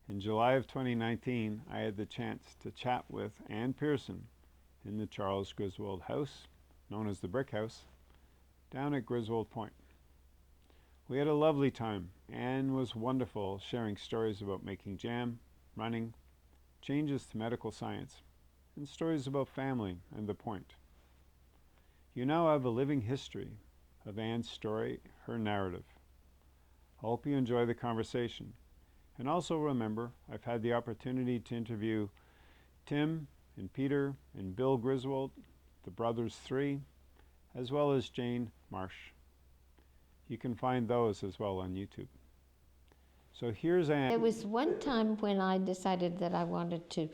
In July of 2019, I had the chance to chat with Ann Pierson in the Charles Griswold house, known as the Brick House, down at Griswold Point. We had a lovely time. Ann was wonderful, sharing stories about making jam, running, changes to medical science, and stories about family and the point. You now have a living history of Ann's story, her narrative. I hope you enjoy the conversation. And also remember, I've had the opportunity to interview Tim and Peter and Bill Griswold, the brothers three, as well as Jane Marsh. You can find those as well on YouTube. So here's Ann. There was one time when I decided that I wanted to,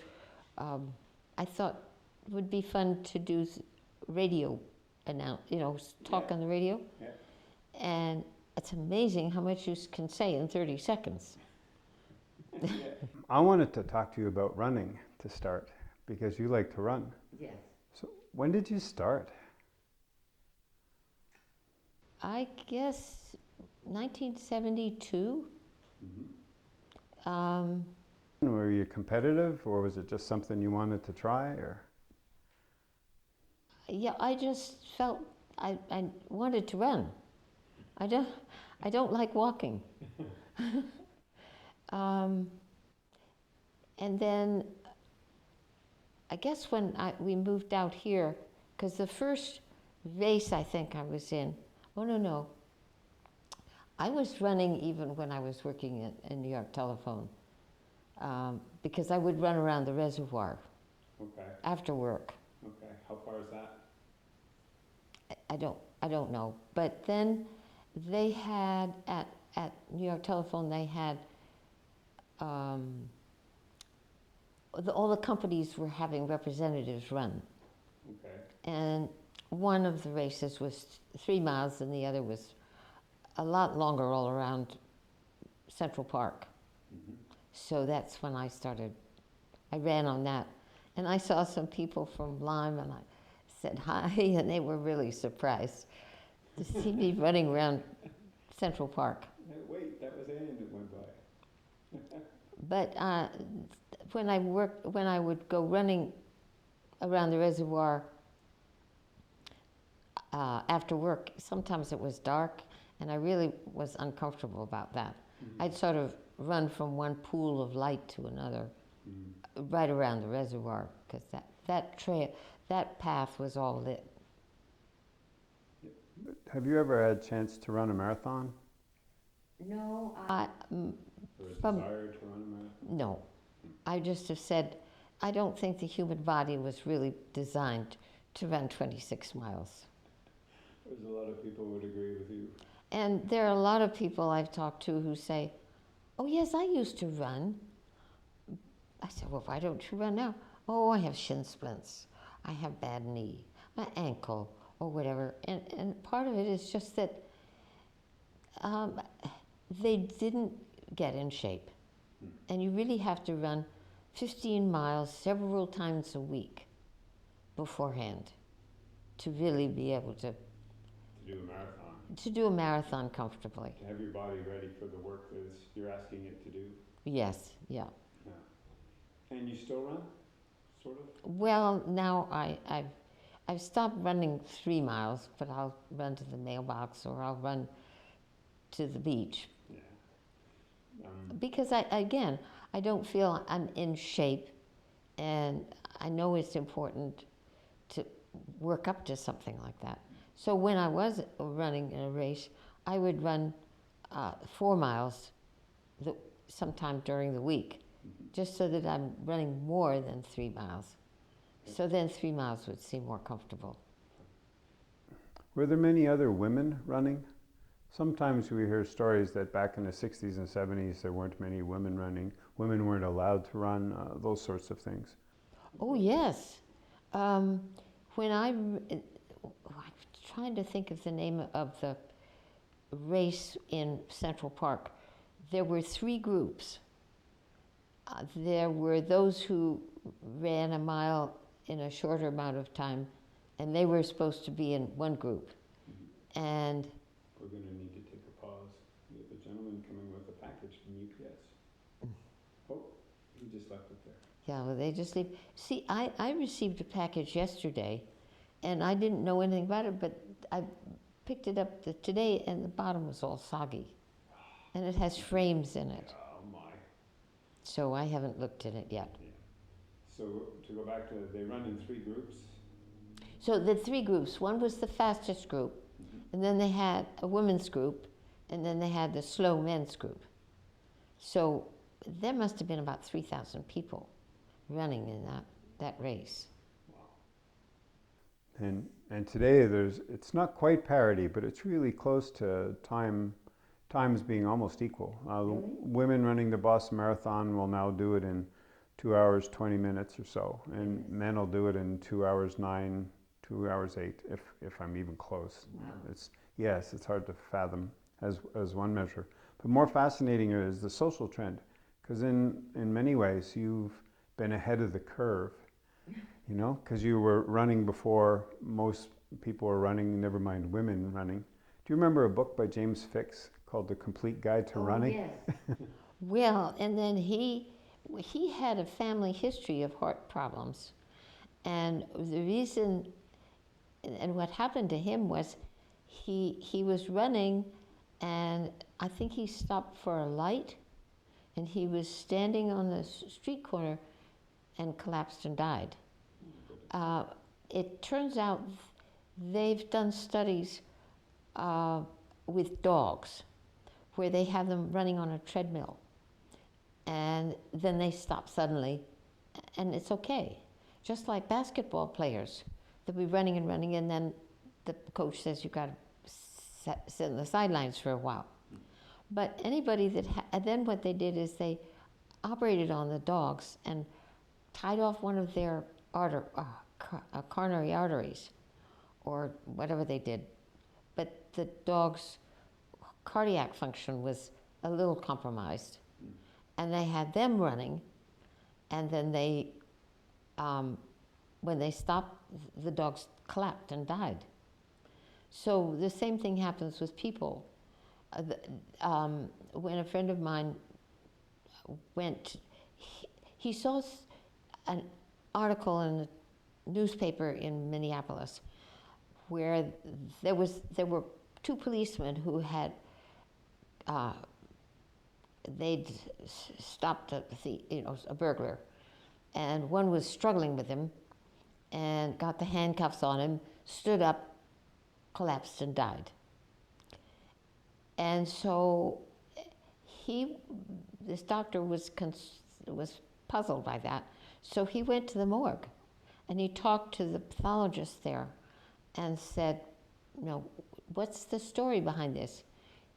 I thought it would be fun to do radio talk on the radio. Yeah. And it's amazing how much you can say in 30 seconds. I wanted to talk to you about running to start, because you like to run. Yes. So when did you start? I guess 1972. Were you competitive, or was it just something you wanted to try? Or Yeah, I just felt I wanted to run. I don't like walking. And then I guess when we moved out here, because the first race I think I was in, no, I was running even when I was working in New York Telephone, because I would run around the reservoir. Okay. After work. Okay. How far is that? I don't know. But then they had at New York Telephone, they had all the companies were having representatives run. Okay. And one of the races was 3 miles and the other was a lot longer, all around Central Park. So that's when I started. I ran on that. And I saw some people from Lyme and I said hi, and they were really surprised to see me running around Central Park. Wait, that was Ann that went by. But when I would go running around the reservoir after work, sometimes it was dark, and I really was uncomfortable about that. I'd sort of run from one pool of light to another, right around the reservoir, because that path was all lit. Have you ever had a chance to run a marathon? No, Or a desire to run a marathon? No, I just have said, I don't think the human body was really designed to run 26 miles. There's a lot of people who would agree with you. And there are a lot of people I've talked to who say, oh yes, I used to run. I said, well, why don't you run now? Oh, I have shin splints. I have bad knee, my ankle, or whatever. And part of it is just that they didn't get in shape. And you really have to run 15 miles several times a week beforehand to really be able to do a marathon. To do a marathon comfortably. To have your body ready for the work that you're asking it to do. Yes, yeah. And you still run, sort of? Well, now I've stopped running 3 miles, but I'll run to the mailbox or I'll run to the beach. Yeah. Because I don't feel I'm in shape, and I know it's important to work up to something like that. So when I was running in a race, I would run 4 miles sometime during the week, just so that I'm running more than 3 miles. So then 3 miles would seem more comfortable. Were there many other women running? Sometimes we hear stories that back in the 60s and 70s there weren't many women running. Women weren't allowed to run, those sorts of things. Oh yes. When I'm trying to think of the name of the race in Central Park, there were 3 groups. There were those who ran a mile in a shorter amount of time, and they were supposed to be in one group. And we're going to need to take a pause. We have a gentleman coming with a package from UPS. Oh, he just left it there. Yeah, well, they just leave. See, I received a package yesterday, and I didn't know anything about it, but I picked it up today, and the bottom was all soggy. And it has frames in it. Oh my. So I haven't looked at it yet. Yeah. So to go back to, they run in 3 groups. So the 3 groups. One was the fastest group, and then they had a women's group, and then they had the slow men's group. So there must have been about 3,000 people running in that race. Wow. And today it's not quite parity, but it's really close to times being almost equal. Really? Women running the Boston Marathon will now do it in 2 hours 20 minutes or so, and men will do it in 2 hours 9, 2 hours 8, if I'm even close. Wow. It's hard to fathom as one measure. But more fascinating is the social trend, because in many ways you've been ahead of the curve, you know, because you were running before most people were running, never mind women running. Do you remember a book by James Fix called The Complete Guide to Running? Yes. Well, and then he had a family history of heart problems, and the reason, and what happened to him was he was running, and I think he stopped for a light, and he was standing on the street corner and collapsed and died. It turns out they've done studies with dogs where they have them running on a treadmill, and then they stop suddenly, and it's okay. Just like basketball players, they'll be running and running, and then the coach says you've got to sit on the sidelines for a while. But anybody that, and then what they did is they operated on the dogs and tied off one of their coronary arteries, or whatever they did. But the dog's cardiac function was a little compromised, and they had them running, and then they, when they stopped, the dogs collapsed and died. So the same thing happens with people. When a friend of mine went, he saw an article in the newspaper in Minneapolis where there were 2 policemen who had they'd stopped a burglar, and one was struggling with him and got the handcuffs on him, stood up, collapsed and died. And so this doctor was puzzled by that, so he went to the morgue and he talked to the pathologist there and said, what's the story behind this?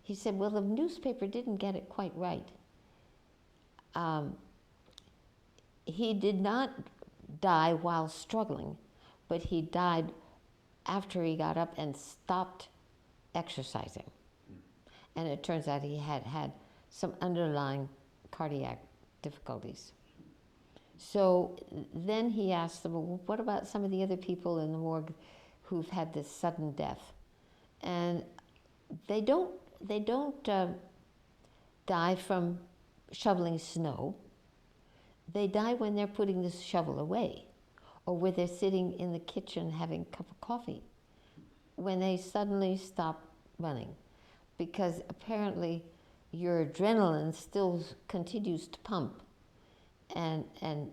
He said, well, the newspaper didn't get it quite right. He did not die while struggling, but he died after he got up and stopped exercising. And it turns out he had some underlying cardiac difficulties. So then he asked them, well, what about some of the other people in the morgue who've had this sudden death? And they don't die from shoveling snow. They die when they're putting the shovel away, or when they're sitting in the kitchen having a cup of coffee, when they suddenly stop running, because apparently your adrenaline still continues to pump, and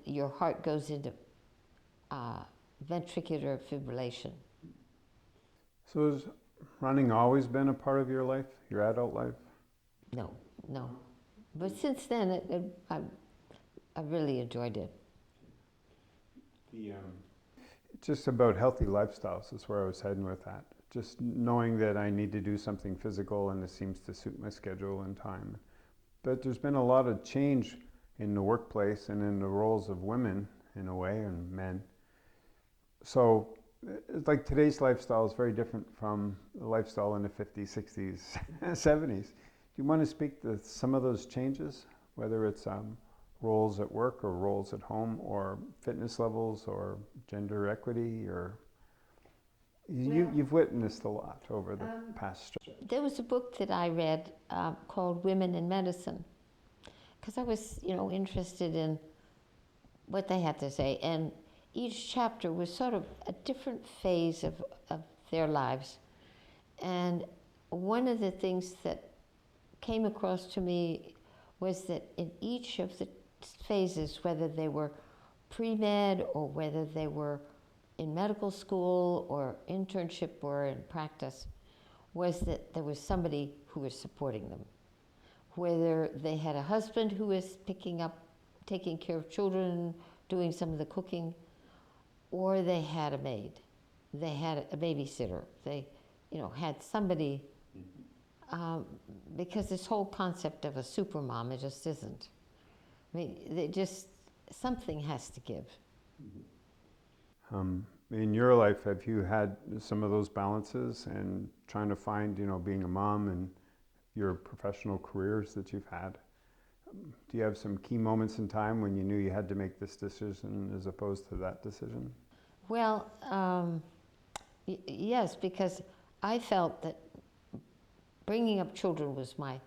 your heart goes into ventricular fibrillation. So has running always been a part of your life, your adult life? No. But since then, I really enjoyed it. Just about healthy lifestyles is where I was heading with that. Just knowing that I need to do something physical and this seems to suit my schedule and time. But there's been a lot of change in the workplace and in the roles of women, in a way, and men. So it's like today's lifestyle is very different from the lifestyle in the 50s, 60s, 70s. Do you want to speak to some of those changes, whether it's roles at work or roles at home or fitness levels or gender equity, or you've witnessed a lot over the past. There was a book that I read called Women in Medicine, because I was, interested in what they had to say. And each chapter was sort of a different phase of their lives. And one of the things that came across to me was that in each of the phases, whether they were pre-med or whether they were in medical school or internship or in practice, was that there was somebody who was supporting them. Whether they had a husband who was picking up, taking care of children, doing some of the cooking, or they had a maid, they had a babysitter, they, had somebody, because this whole concept of a super mom, it just isn't. I mean, something has to give. In your life, have you had some of those balances and trying to find, being a mom and your professional careers that you've had? Do you have some key moments in time when you knew you had to make this decision as opposed to that decision? Well, yes, because I felt that bringing up children was my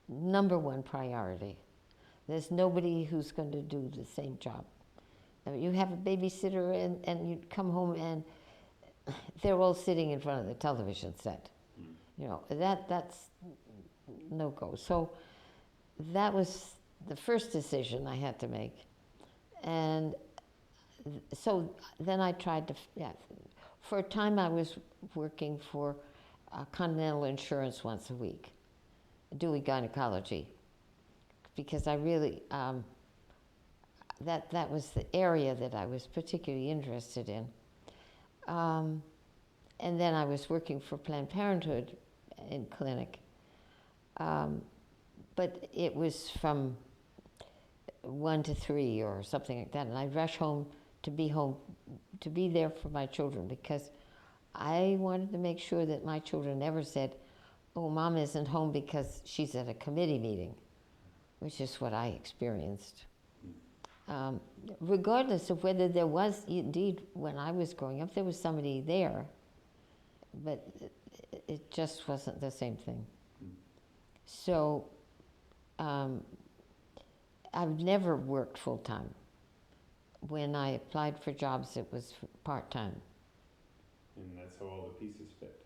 number one priority. There's nobody who's going to do the same job. I mean, you have a babysitter and you come home and they're all sitting in front of the television set. That's no-go. So that was the first decision I had to make. And so then I tried to, for a time I was working for Continental Insurance once a week, doing gynecology, because I really, that was the area that I was particularly interested in. And then I was working for Planned Parenthood in clinic. But it was from 1 to 3 or something like that. And I'd rush home, to be there for my children, because I wanted to make sure that my children never said, oh, Mom isn't home because she's at a committee meeting, which is what I experienced. Regardless of whether there was, indeed, when I was growing up, there was somebody there, but it just wasn't the same thing. So I've never worked full-time. When I applied for jobs, it was part-time. And that's how all the pieces fit.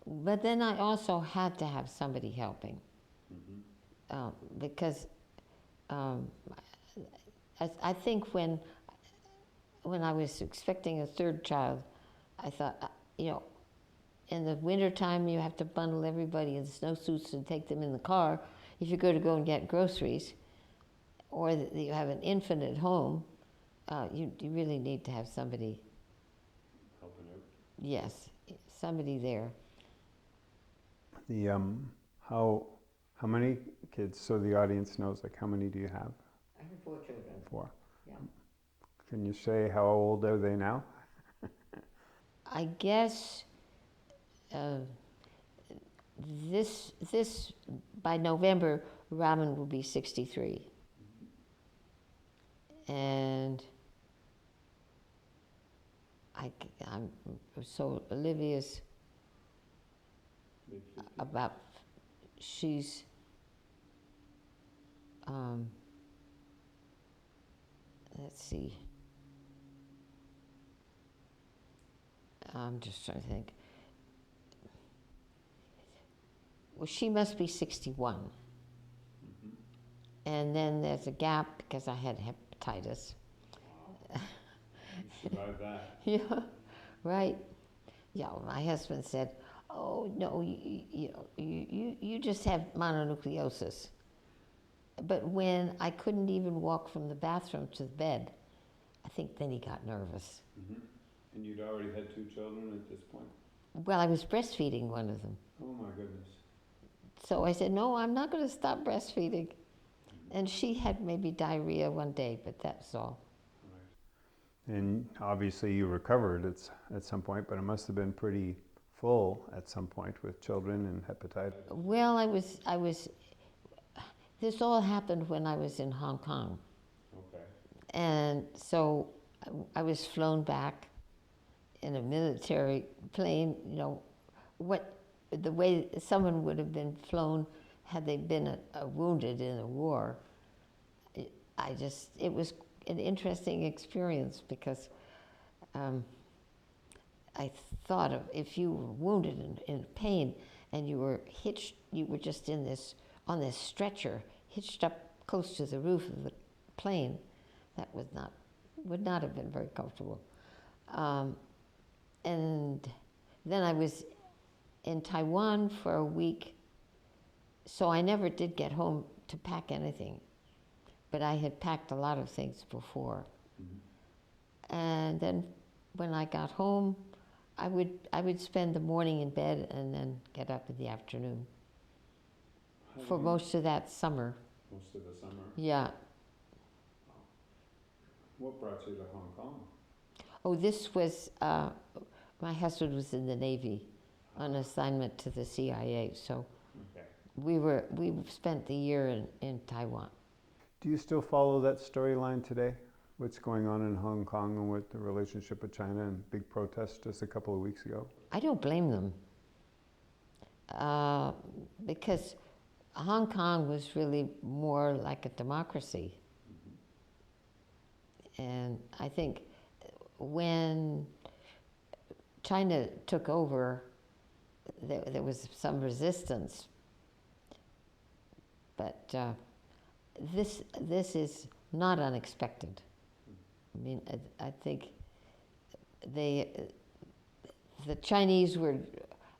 But then I also had to have somebody helping. Because I think when I was expecting a third child, I thought, in the wintertime you have to bundle everybody in snowsuits and take them in the car if you're going to go and get groceries, or you have an infant at home, you really need to have somebody Helping out. Yes, somebody there. The how many kids? So the audience knows, like, how many do you have? I have 4 children. 4. Yeah. Can you say how old are they now? I guess this by November, Robin will be 63, and so Olivia's about, she's let's see, I'm just trying to think. Well, she must be 61. And then there's a gap because I had hepatitis. Wow. You survived that. Yeah, right. Yeah, my husband said, oh, no, you just have mononucleosis. But when I couldn't even walk from the bathroom to the bed, I think then he got nervous. And you'd already had 2 children at this point? Well, I was breastfeeding one of them. Oh my goodness. So I said, no, I'm not going to stop breastfeeding. And she had maybe diarrhea one day, but that's all. Right. And obviously you recovered at some point, but it must have been pretty full at some point with children and hepatitis. Well, I was, this all happened when I was in Hong Kong. Okay. And so I was flown back in a military plane, the way someone would have been flown had they been wounded in a war, it was an interesting experience because I thought of if you were wounded and in pain and you were hitched, you were just on this stretcher, hitched up close to the roof of the plane, that would not have been very comfortable. And then I was in Taiwan for a week, so I never did get home to pack anything, but I had packed a lot of things before. Mm-hmm. And then when I got home, I would spend the morning in bed and then get up in the afternoon for most of that summer. Most of the summer? Yeah. What brought you to Hong Kong? Oh, this was, my husband was in the Navy on assignment to the CIA, so okay. We spent the year in Taiwan. Do you still follow that storyline today? What's going on in Hong Kong and with the relationship with China and big protests just a couple of weeks ago? I don't blame them because Hong Kong was really more like a democracy. Mm-hmm. And I think when China took over, there was some resistance, but this is not unexpected. I mean, I think the Chinese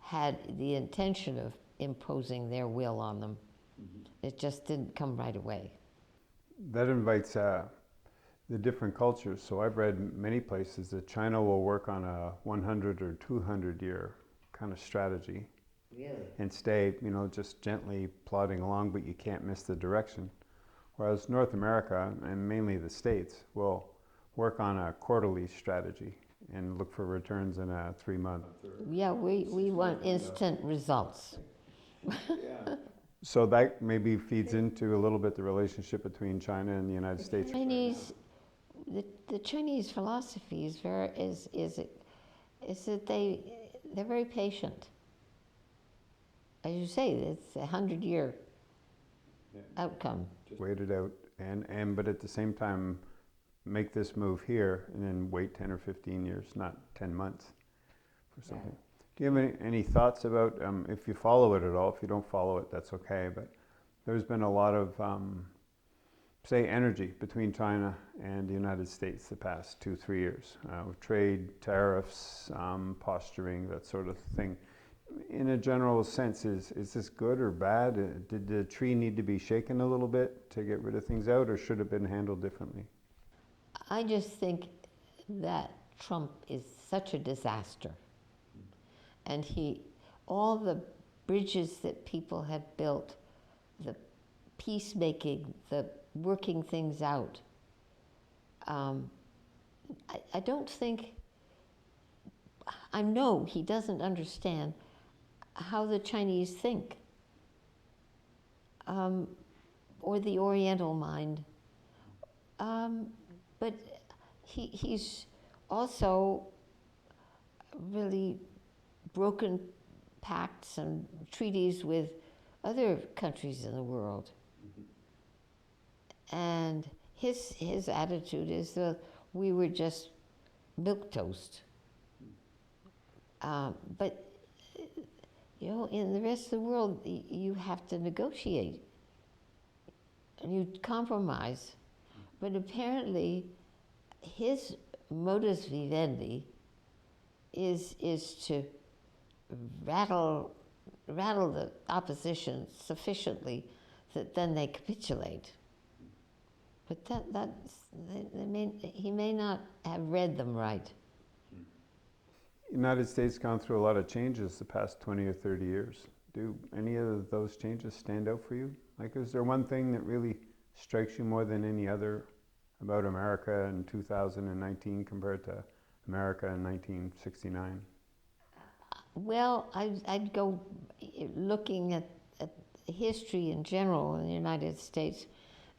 had the intention of imposing their will on them. Mm-hmm. It just didn't come right away. That invites the different cultures. So I've read many places that China will work on a 100 or 200 year kind of strategy. Really? And stay, just gently plodding along, but you can't miss the direction. Whereas North America, and mainly the States, will work on a quarterly strategy and look for returns in a 3-month. Yeah, we want instant results. Yeah. So that maybe feeds into a little bit the relationship between China and the United States. The Chinese philosophy is that they're very patient. As you say, it's 100-year outcome. Just wait it out, but at the same time, make this move here and then wait 10 or 15 years, not 10 months for something. Yeah. Do you have any thoughts about, if you follow it at all? If you don't follow it, that's okay, but there's been a lot of, say, energy between China and the United States the past 2-3 years. With trade, tariffs, posturing, that sort of thing. In a general sense, is this good or bad? Did the tree need to be shaken a little bit to get rid of things out, or should it have been handled differently? I just think that Trump is such a disaster. And all the bridges that people had built, the peacemaking, the working things out, I don't think, I know he doesn't understand how the Chinese think, or the Oriental mind. But he's also really broken pacts and treaties with other countries in the world. Mm-hmm. And his attitude is that we were just milquetoast. But in the rest of the world, you have to negotiate and you compromise. But apparently, his modus vivendi is to rattle the opposition sufficiently that then they capitulate. But he may not have read them right. The United States gone through a lot of changes the past 20 or 30 years. Do any of those changes stand out for you? Like, is there one thing that really strikes you more than any other about America in 2019 compared to America in 1969? Well, I'd go looking at history in general in the United States,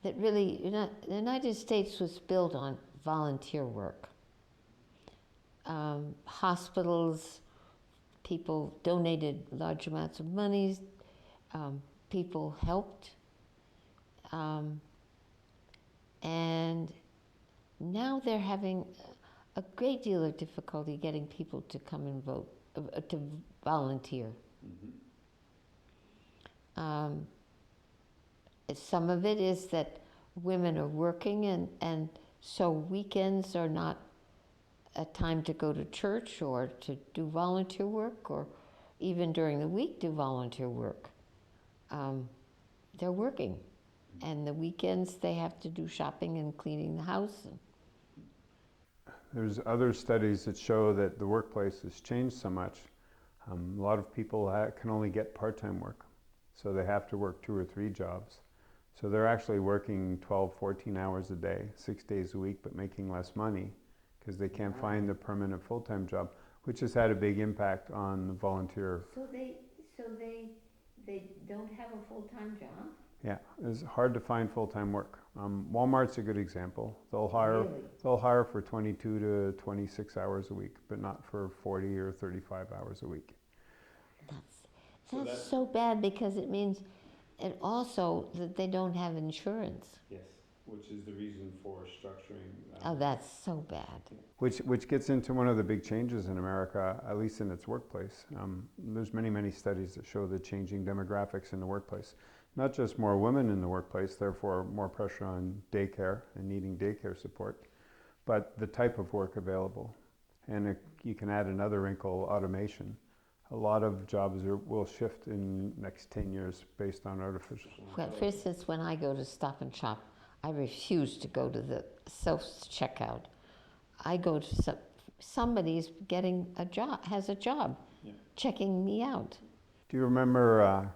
that really, the United States was built on volunteer work. Hospitals, people donated large amounts of money, people helped. And now they're having a great deal of difficulty getting people to come and vote, to volunteer. Some of it is that women are working, and so weekends are not a time to go to church or to do volunteer work, or even during the week do volunteer work. They're working, and the weekends they have to do shopping and cleaning the house. There's other studies that show that the workplace has changed so much. A lot of people can only get part-time work, so they have to work 2 or 3 jobs. So they're actually working 12, 14 hours a day, 6 days a week, but making less money because they can't find the permanent full-time job, which has had a big impact on the volunteer. So they don't have a full-time job? Yeah, it's hard to find full-time work. Walmart's a good example. They'll Really? hire for 22 to 26 hours a week, but not for 40 or 35 hours a week. That's so bad, because it means, and also that they don't have insurance. Yes, which is the reason for structuring. Oh, that's so bad. Which gets into one of the big changes in America, at least in its workplace. There's many studies that show the changing demographics in the workplace. Not just more women in the workplace, therefore more pressure on daycare and needing daycare support, but the type of work available. And you can add another wrinkle, automation. A lot of jobs will shift in next 10 years based on artificial. Well, for instance, when I go to Stop and Shop, I refuse to go to the self-checkout. I go to somebody's getting a job, has a job, checking me out. Do you remember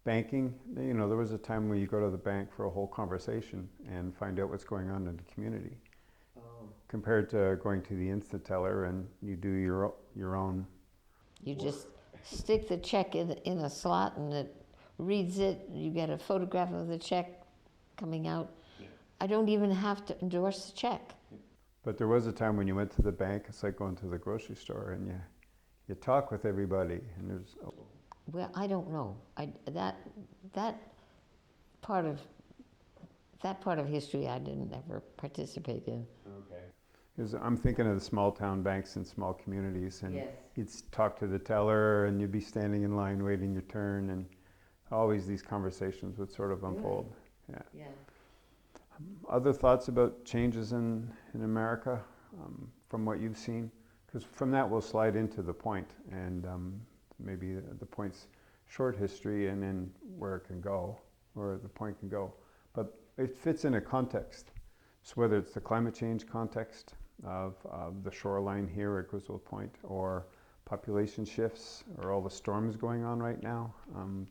banking? You know, there was a time when you go to the bank for a whole conversation and find out what's going on in the community. Compared to going to the instant teller and you do your own. You just stick the check in a slot and it reads it. You get a photograph of the check coming out. I don't even have to endorse the check. But there was a time when you went to the bank, it's like going to the grocery store, and you talk with everybody, and there's. Well, I don't know. That part of history I didn't ever participate in. Okay. Because I'm thinking of the small town banks in small communities, and you'd talk to the teller, and you'd be standing in line waiting your turn, and always these conversations would sort of unfold. Yeah. Other thoughts about changes in America from what you've seen? Because from that we'll slide into the point, and maybe the point's short history and then where it can go, where the point can go. But it fits in a context. So whether it's the climate change context of the shoreline here at Griswold Point, or population shifts, or all the storms going on right now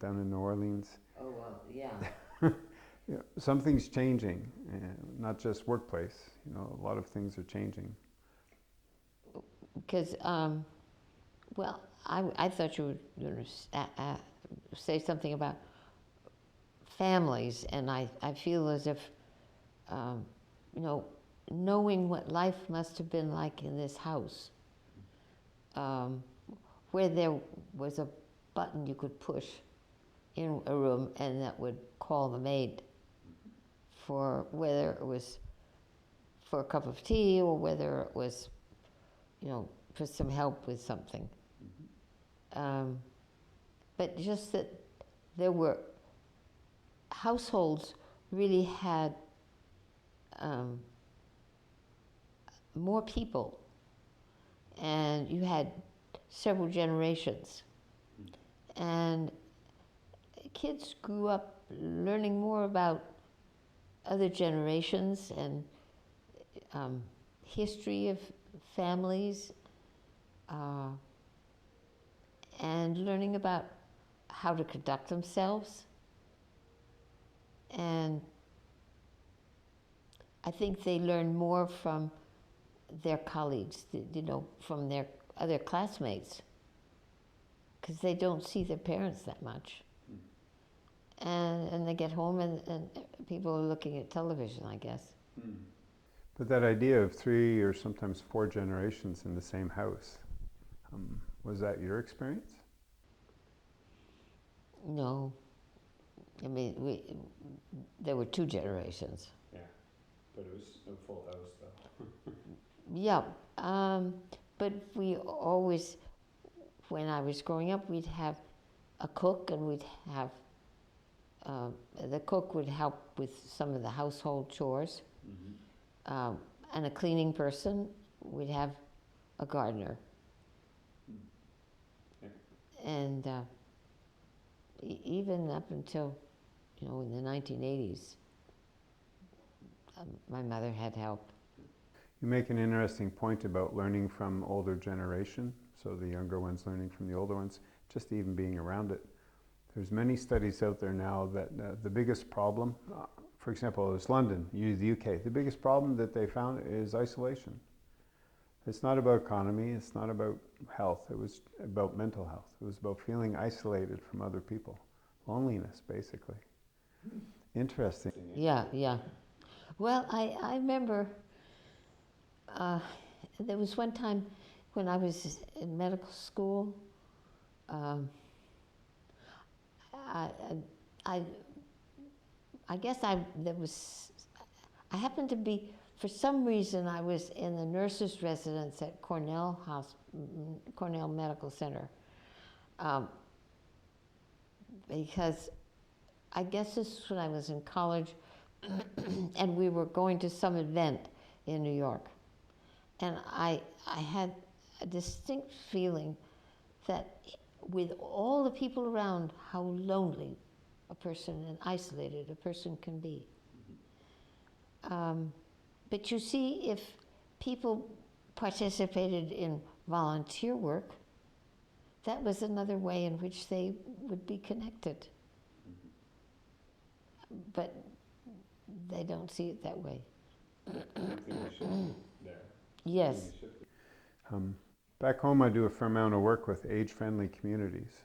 down in New Orleans. Oh, well, yeah. You know, something's changing, not just workplace. You know, a lot of things are changing. Because, well, I thought you were going to say something about families, and I feel as if, you know, knowing what life must have been like in this house, where there was a button you could push in a room and that would call the maid for whether it was for a cup of tea or whether it was, you know, for some help with something. But just that there were households really had more people, and you had several generations, and kids grew up learning more about other generations and history of families, and learning about how to conduct themselves. And I think they learn more from their colleagues, you know, from their other classmates, because they don't see their parents that much. And they get home and people are looking at television, I guess. But that idea of 3 or sometimes 4 generations in the same house, was that your experience? No, I mean, there were two generations. Yeah, but it was a full house though. Yeah, but we always, when I was growing up, we'd have a cook, and we'd have, the cook would help with some of the household chores, and a cleaning person. We'd have a gardener. Yeah. And even up until, in the 1980s, my mother had help. You make an interesting point about learning from older generation, so the younger ones learning from the older ones, just even being around it. There's many studies out there now that the biggest problem, for example, is London, the UK, the biggest problem that they found is isolation. It's not about economy, it's not about health, it was about mental health. It was about feeling isolated from other people. Loneliness, basically. Interesting. Yeah, yeah. Well, I remember there was one time when I was in medical school. I guess I happened to be, for some reason, I was in the nurses' residence at Cornell Medical Center, because I guess this is when I was in college, and we were going to some event in New York, and I had a distinct feeling that with all the people around, how lonely a person and isolated a person can be. But you see, if people participated in volunteer work, that was another way in which they would be connected. But they don't see it that way. I think we should there. Yes. Back home, I do a fair amount of work with age-friendly communities.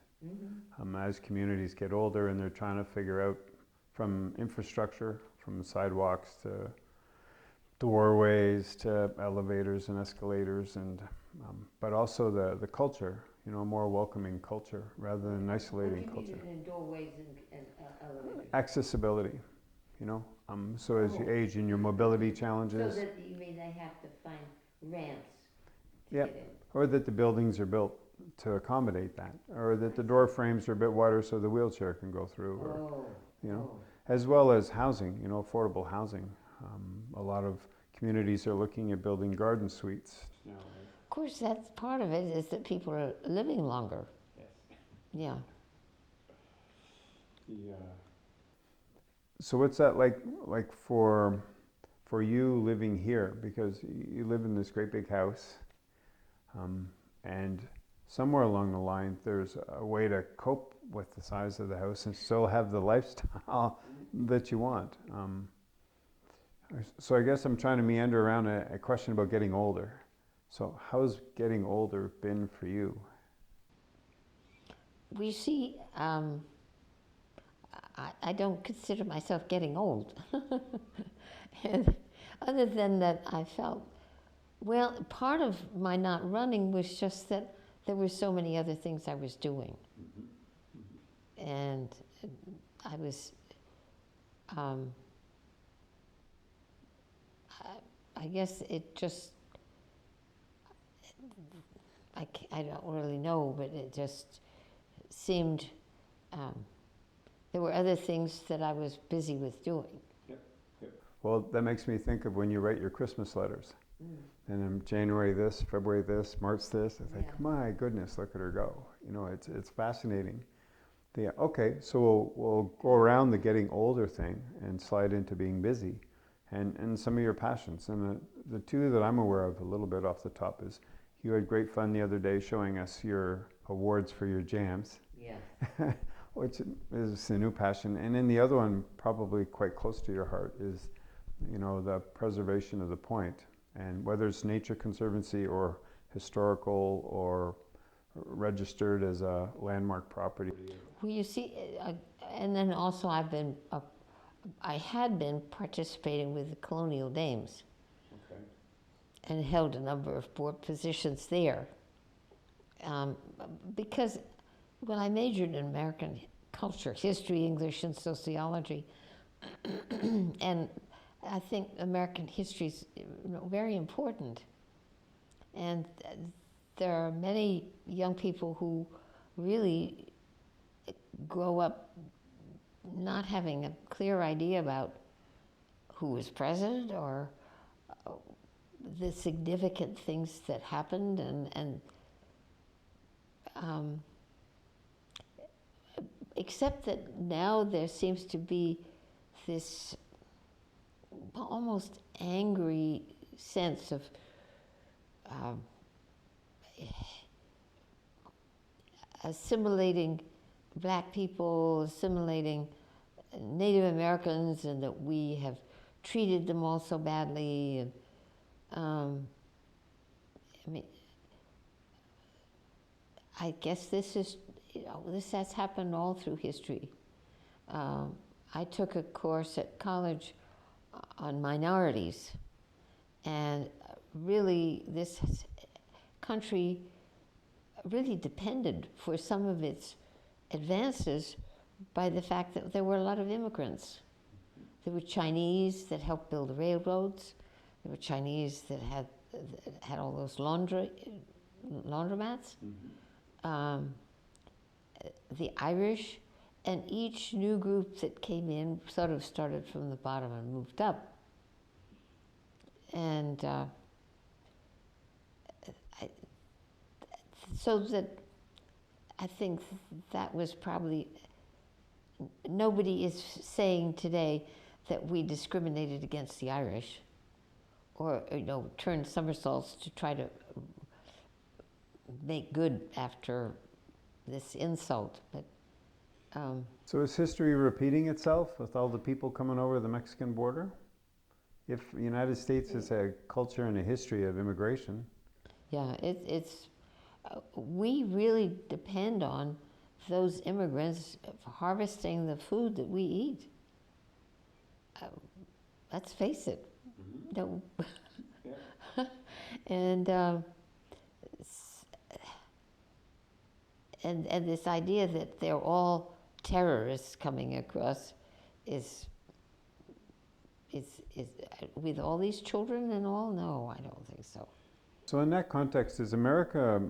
As communities get older and they're trying to figure out, from infrastructure, from sidewalks to doorways to elevators and escalators, and but also the culture, a more welcoming culture rather than an isolating culture. What do you mean in doorways and elevators? Accessibility, so as you age and your mobility challenges. So that you mean they have to find ramps to Yeah. get in? Or that the buildings are built to accommodate that, or that the door frames are a bit wider so the wheelchair can go through, or, as well as housing, affordable housing. A lot of communities are looking at building garden suites. Of course, that's part of it, is that people are living longer. Yes. Yeah. So what's that like for you living here? Because you live in this great big house, and somewhere along the line, there's a way to cope with the size of the house and still have the lifestyle that you want. So I guess I'm trying to meander around a question about getting older. So how's getting older been for you? We see, I don't consider myself getting old. Other than that, I felt, well, part of my not running was just that there were so many other things I was doing. And I was, I guess it just, I don't really know, but it just seemed, there were other things that I was busy with doing. Well, that makes me think of when you write your Christmas letters. And in January this, February this, March this, I think, my goodness, look at her go. It's fascinating. Okay, so we'll go around the getting older thing and slide into being busy and some of your passions. And the two that I'm aware of a little bit off the top is you had great fun the other day showing us your awards for your jams. Yeah. Which is a new passion. And then the other one, probably quite close to your heart, is the preservation of the point. And whether it's nature conservancy or historical or registered as a landmark property. Well, you see, and then also I had been participating with the Colonial Dames. Okay. And held a number of board positions there. Because when I majored in American culture, history, English, and sociology. And I think American history is very important. And there are many young people who really grow up not having a clear idea about who was president or the significant things that happened, and except that now there seems to be this almost angry sense of assimilating black people, assimilating Native Americans, and that we have treated them all so badly. And, I mean, I guess this is, this has happened all through history. I took a course at college on minorities, and really this country really depended for some of its advances by the fact that there were a lot of immigrants. There were Chinese that helped build the railroads. There were Chinese that had all those laundromats. Mm-hmm. The Irish, and each new group that came in sort of started from the bottom and moved up. And so that I think that was probably, nobody is saying today that we discriminated against the Irish or turned somersaults to try to make good after this insult. But so is history repeating itself with all the people coming over the Mexican border? If the United States has a culture and a history of immigration. Yeah, it's we really depend on those immigrants harvesting the food that we eat. Let's face it. Mm-hmm. No. Yeah. And this idea that they're all terrorists coming across is with all these children and all? No, I don't think so. So in that context, is America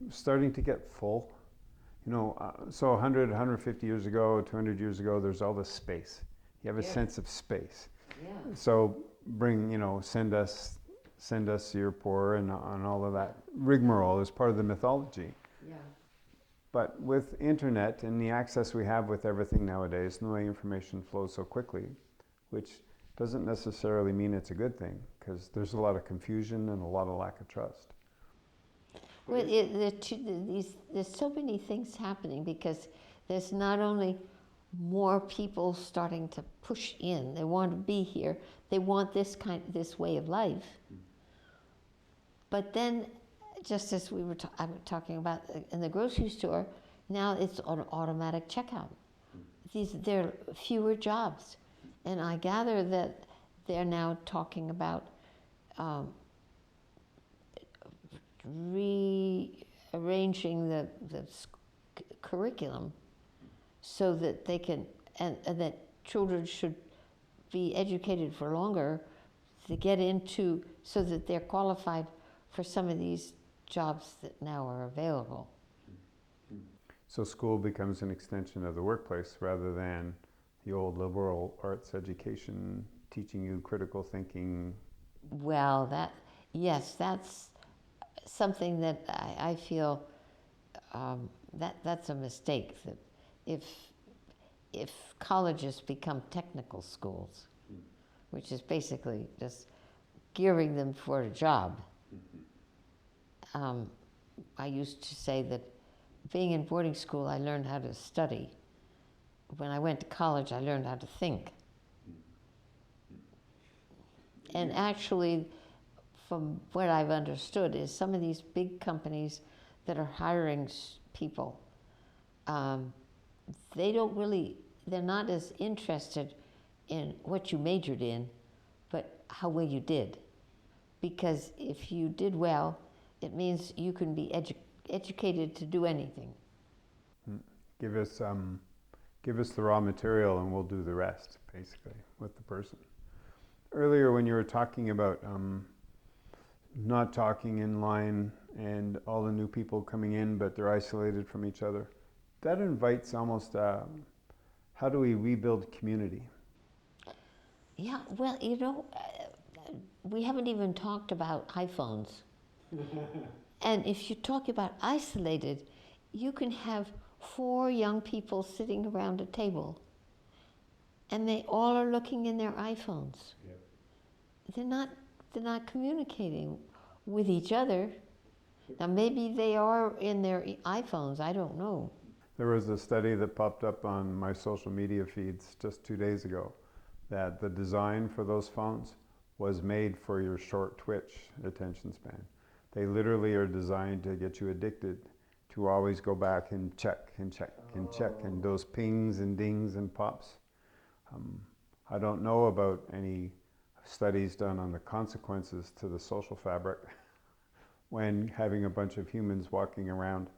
starting to get full? So 100, 150 years ago, 200 years ago, there's all this space. You have a sense of space. Yeah. So send us your poor and all of that rigmarole is part of the mythology. Yeah. But with internet and the access we have with everything nowadays, the way information flows so quickly, which doesn't necessarily mean it's a good thing, because there's a lot of confusion and a lot of lack of trust. Well, there's so many things happening, because there's not only more people starting to push in, they want to be here, they want this way of life. But then, just as we were talking about in the grocery store, now it's an automatic checkout. There are fewer jobs. And I gather that they're now talking about rearranging the curriculum so that they can, and that children should be educated for longer to get into, so that they're qualified for some of these jobs that now are available. So school becomes an extension of the workplace rather than the old liberal arts education teaching you critical thinking. Well, yes, that's something that I feel that's a mistake. That if colleges become technical schools, which is basically just gearing them for a job. I used to say that being in boarding school, I learned how to study. When I went to college, I learned how to think. And actually, from what I've understood, is some of these big companies that are hiring people, they're not as interested in what you majored in, but how well you did. Because if you did well, it means you can be educated to do anything. give us the raw material and we'll do the rest, basically, with the person. Earlier when you were talking about not talking in line and all the new people coming in, but they're isolated from each other, that invites almost, how do we rebuild community? Yeah, well, you know, we haven't even talked about iPhones. And if you talk about isolated, you can have 4 young people sitting around a table and they all are looking in their iPhones. Yep. They're not communicating with each other. Now maybe they are in their iPhones, I don't know. There was a study that popped up on my social media feeds just 2 days ago that the design for those phones was made for your short twitch attention span. They literally are designed to get you addicted to always go back and check and check and check, and those pings and dings and pops. I don't know about any studies done on the consequences to the social fabric when having a bunch of humans walking around.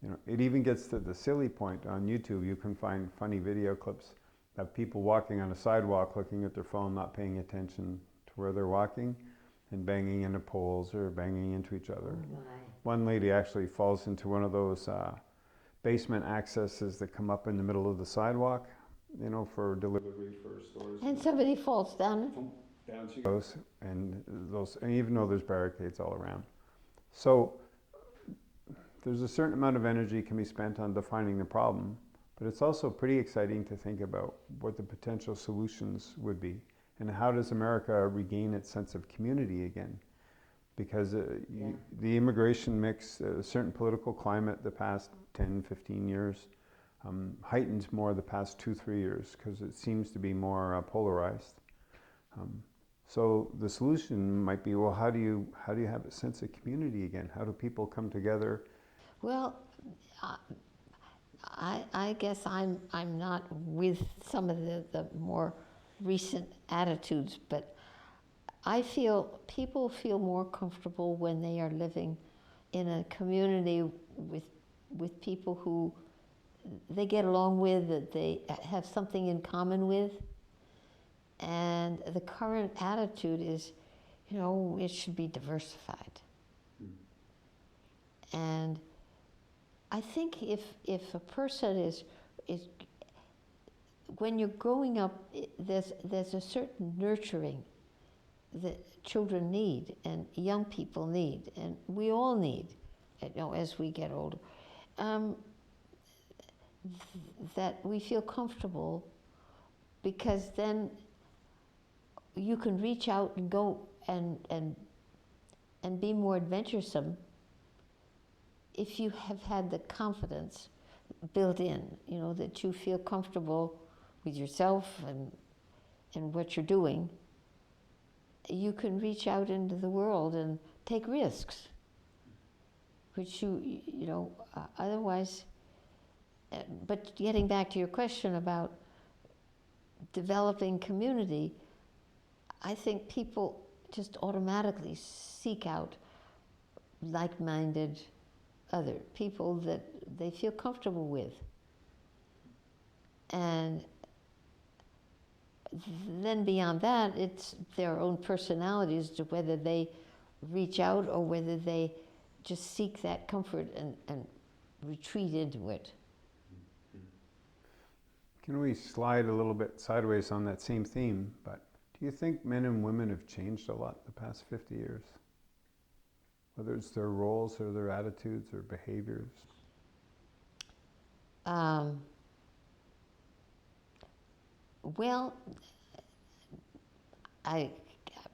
You know, it even gets to the silly point on YouTube. You can find funny video clips of people walking on a sidewalk looking at their phone, not paying attention to where they're walking, and banging into poles or banging into each other. Oh my. One lady actually falls into one of those basement accesses that come up in the middle of the sidewalk, you know, for delivery for stores. And somebody falls down. Down she goes, and even though there's barricades all around. So there's a certain amount of energy can be spent on defining the problem, but it's also pretty exciting to think about what the potential solutions would be, and how does America regain its sense of community again? Because the immigration mix, a certain political climate the past 10, 15 years, heightened more the past 2-3 years because it seems to be more polarized. So the solution might be, well, how do you have a sense of community again? How do people come together? Well, I guess I'm not with some of the more recent attitudes, but I feel people feel more comfortable when they are living in a community with people who they get along with, that they have something in common with. And the current attitude is, you know, it should be diversified. And I think if a person is when you're growing up, there's a certain nurturing that children need and young people need, and we all need, you know, as we get older, that we feel comfortable, because then you can reach out and go and be more adventuresome if you have had the confidence built in, you know, that you feel comfortable with yourself and what you're doing. You can reach out into the world and take risks, which you know, otherwise, but getting back to your question about developing community, I think people just automatically seek out like-minded other people that they feel comfortable with. And then beyond that, it's their own personalities to whether they reach out or whether they just seek that comfort and retreat into it. Can we slide a little bit sideways on that same theme? But do you think men and women have changed a lot the past 50 years? Whether it's their roles or their attitudes or behaviors? Well, I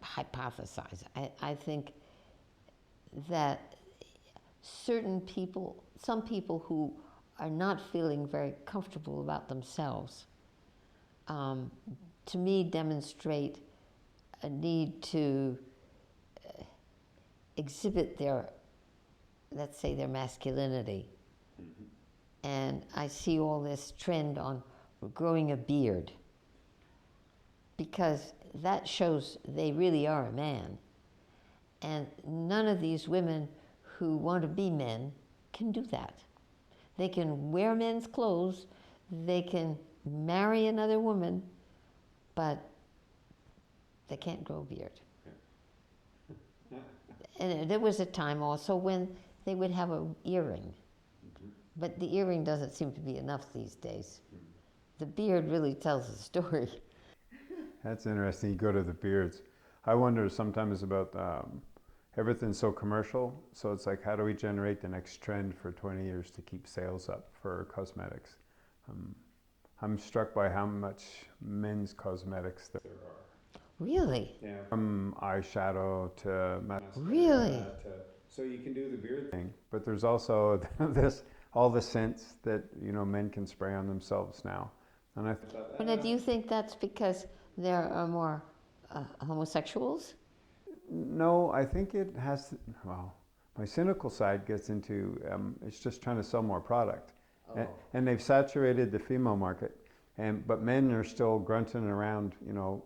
hypothesize. I think that certain people, some people who are not feeling very comfortable about themselves, to me demonstrate a need to exhibit their, let's say, their masculinity. Mm-hmm. And I see all this trend on growing a beard, because that shows they really are a man. And none of these women who want to be men can do that. They can wear men's clothes, they can marry another woman, but they can't grow a beard. And there was a time also when they would have an earring, but the earring doesn't seem to be enough these days. The beard really tells the story. That's interesting. You go to the beards. I wonder sometimes about everything's so commercial, so it's like, how do we generate the next trend for 20 years to keep sales up for cosmetics? I'm struck by how much men's cosmetics there are. Really? Yeah. From eyeshadow to mascara. Really? So you can do the beard thing, but there's also all the scents that men can spray on themselves now. And I thought, But do you think that's because there are more homosexuals? No, I think it has. Well, my cynical side gets into it's just trying to sell more product, and they've saturated the female market, but men are still grunting around,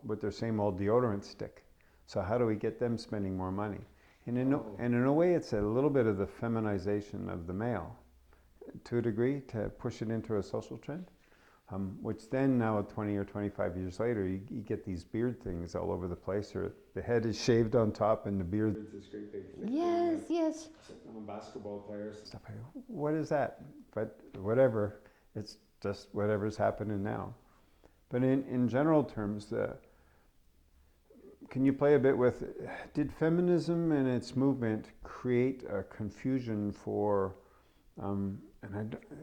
with their same old deodorant stick. So how do we get them spending more money? And in a way, it's a little bit of the feminization of the male, to a degree, to push it into a social trend. Which then now 20 or 25 years later, you get these beard things all over the place, or the head is shaved on top and the beard is this great big thick Yes, thing, yes. basketball players. Stuff like, what is that? But whatever, it's just whatever's happening now. But in general terms, can you play a bit with, did feminism and its movement create a confusion for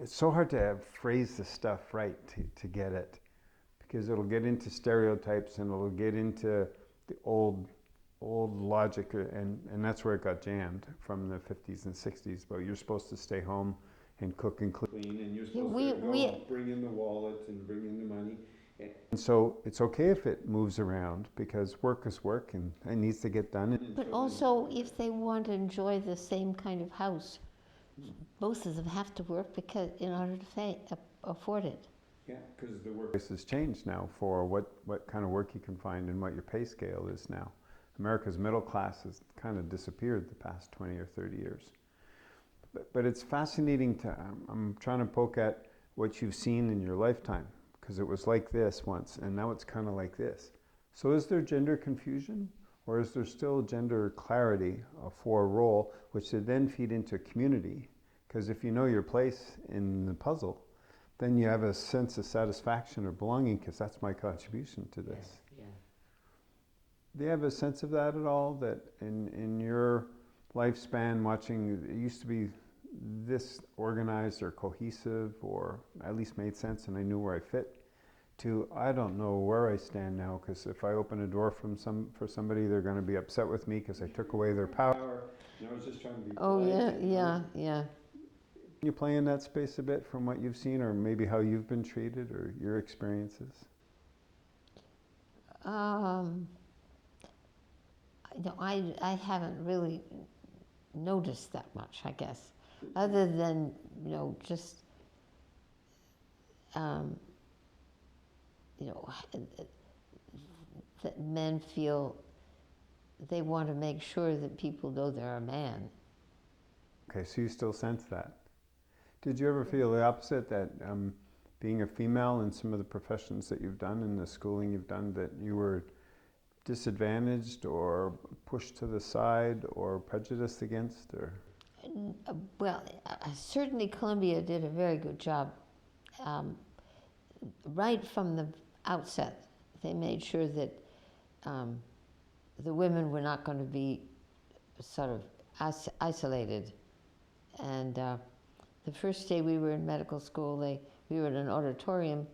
it's so hard to phrase the stuff right to get it, because it'll get into stereotypes and it'll get into the old logic, and that's where it got jammed from the 50s and 60s. But you're supposed to stay home and cook and clean, and you're supposed to bring in the wallet and bring in the money. And so it's okay if it moves around, because work is work and it needs to get done. But also, if they want to enjoy the same kind of house, both of them have to work because in order to afford it. Yeah, because the workplace has changed now for what kind of work you can find and what your pay scale is now. America's middle class has kind of disappeared the past 20 or 30 years. But it's fascinating I'm trying to poke at what you've seen in your lifetime, because it was like this once and now it's kind of like this. So is there gender confusion? Or is there still gender clarity for a role, which would then feed into community? Because if you know your place in the puzzle, then you have a sense of satisfaction or belonging, because that's my contribution to this. Yes, yeah. Do you have a sense of that at all, that in your lifespan watching, it used to be this organized or cohesive, or at least made sense and I knew where I fit, to I don't know where I stand now, because if I open a door for somebody, they're going to be upset with me because I took away their power. And I was just trying to be polite. Yeah. Can you play in that space a bit from what you've seen, or maybe how you've been treated, or your experiences? I haven't really noticed that much, I guess, other than just that men feel they want to make sure that people know they're a man. Okay, so you still sense that. Did you ever feel the opposite, that being a female in some of the professions that you've done and the schooling you've done, that you were disadvantaged or pushed to the side or prejudiced against? Or? Well, certainly Columbia did a very good job. Right from the outset, they made sure that the women were not going to be sort of isolated. And the first day we were in medical school, we were in an auditorium,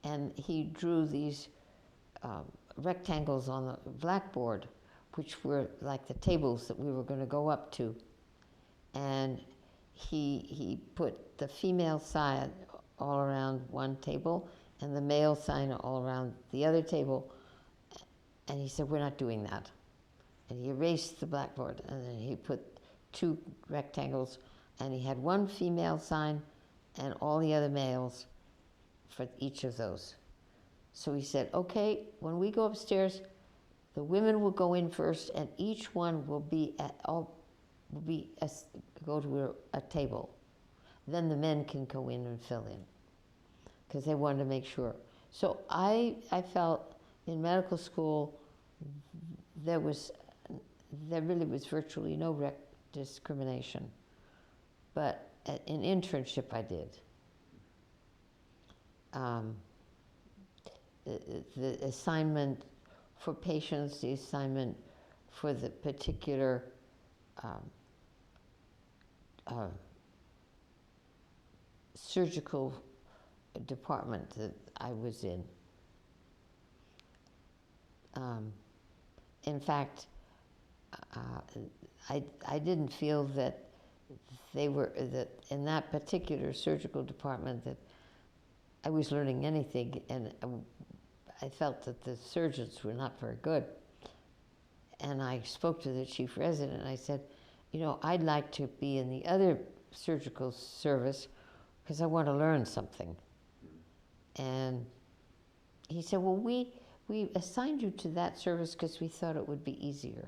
and he drew these rectangles on the blackboard, which were like the tables that we were going to go up to. And he put the female side all around one table and the male sign all around the other table. And he said, we're not doing that. And he erased the blackboard, and then he put two rectangles, and he had one female sign and all the other males for each of those. So he said, okay, when we go upstairs, the women will go in first, and each one will go to a table. then the men can go in and fill in, because they wanted to make sure. So I felt in medical school there really was virtually no discrimination, but an internship I did. The assignment for patients, the assignment for the particular surgical department that I was in. In fact, I didn't feel that that in that particular surgical department that I was learning anything, and I felt that the surgeons were not very good. And I spoke to the chief resident, and I said, you know, I'd like to be in the other surgical service because I want to learn something. And he said, well, we assigned you to that service because we thought it would be easier.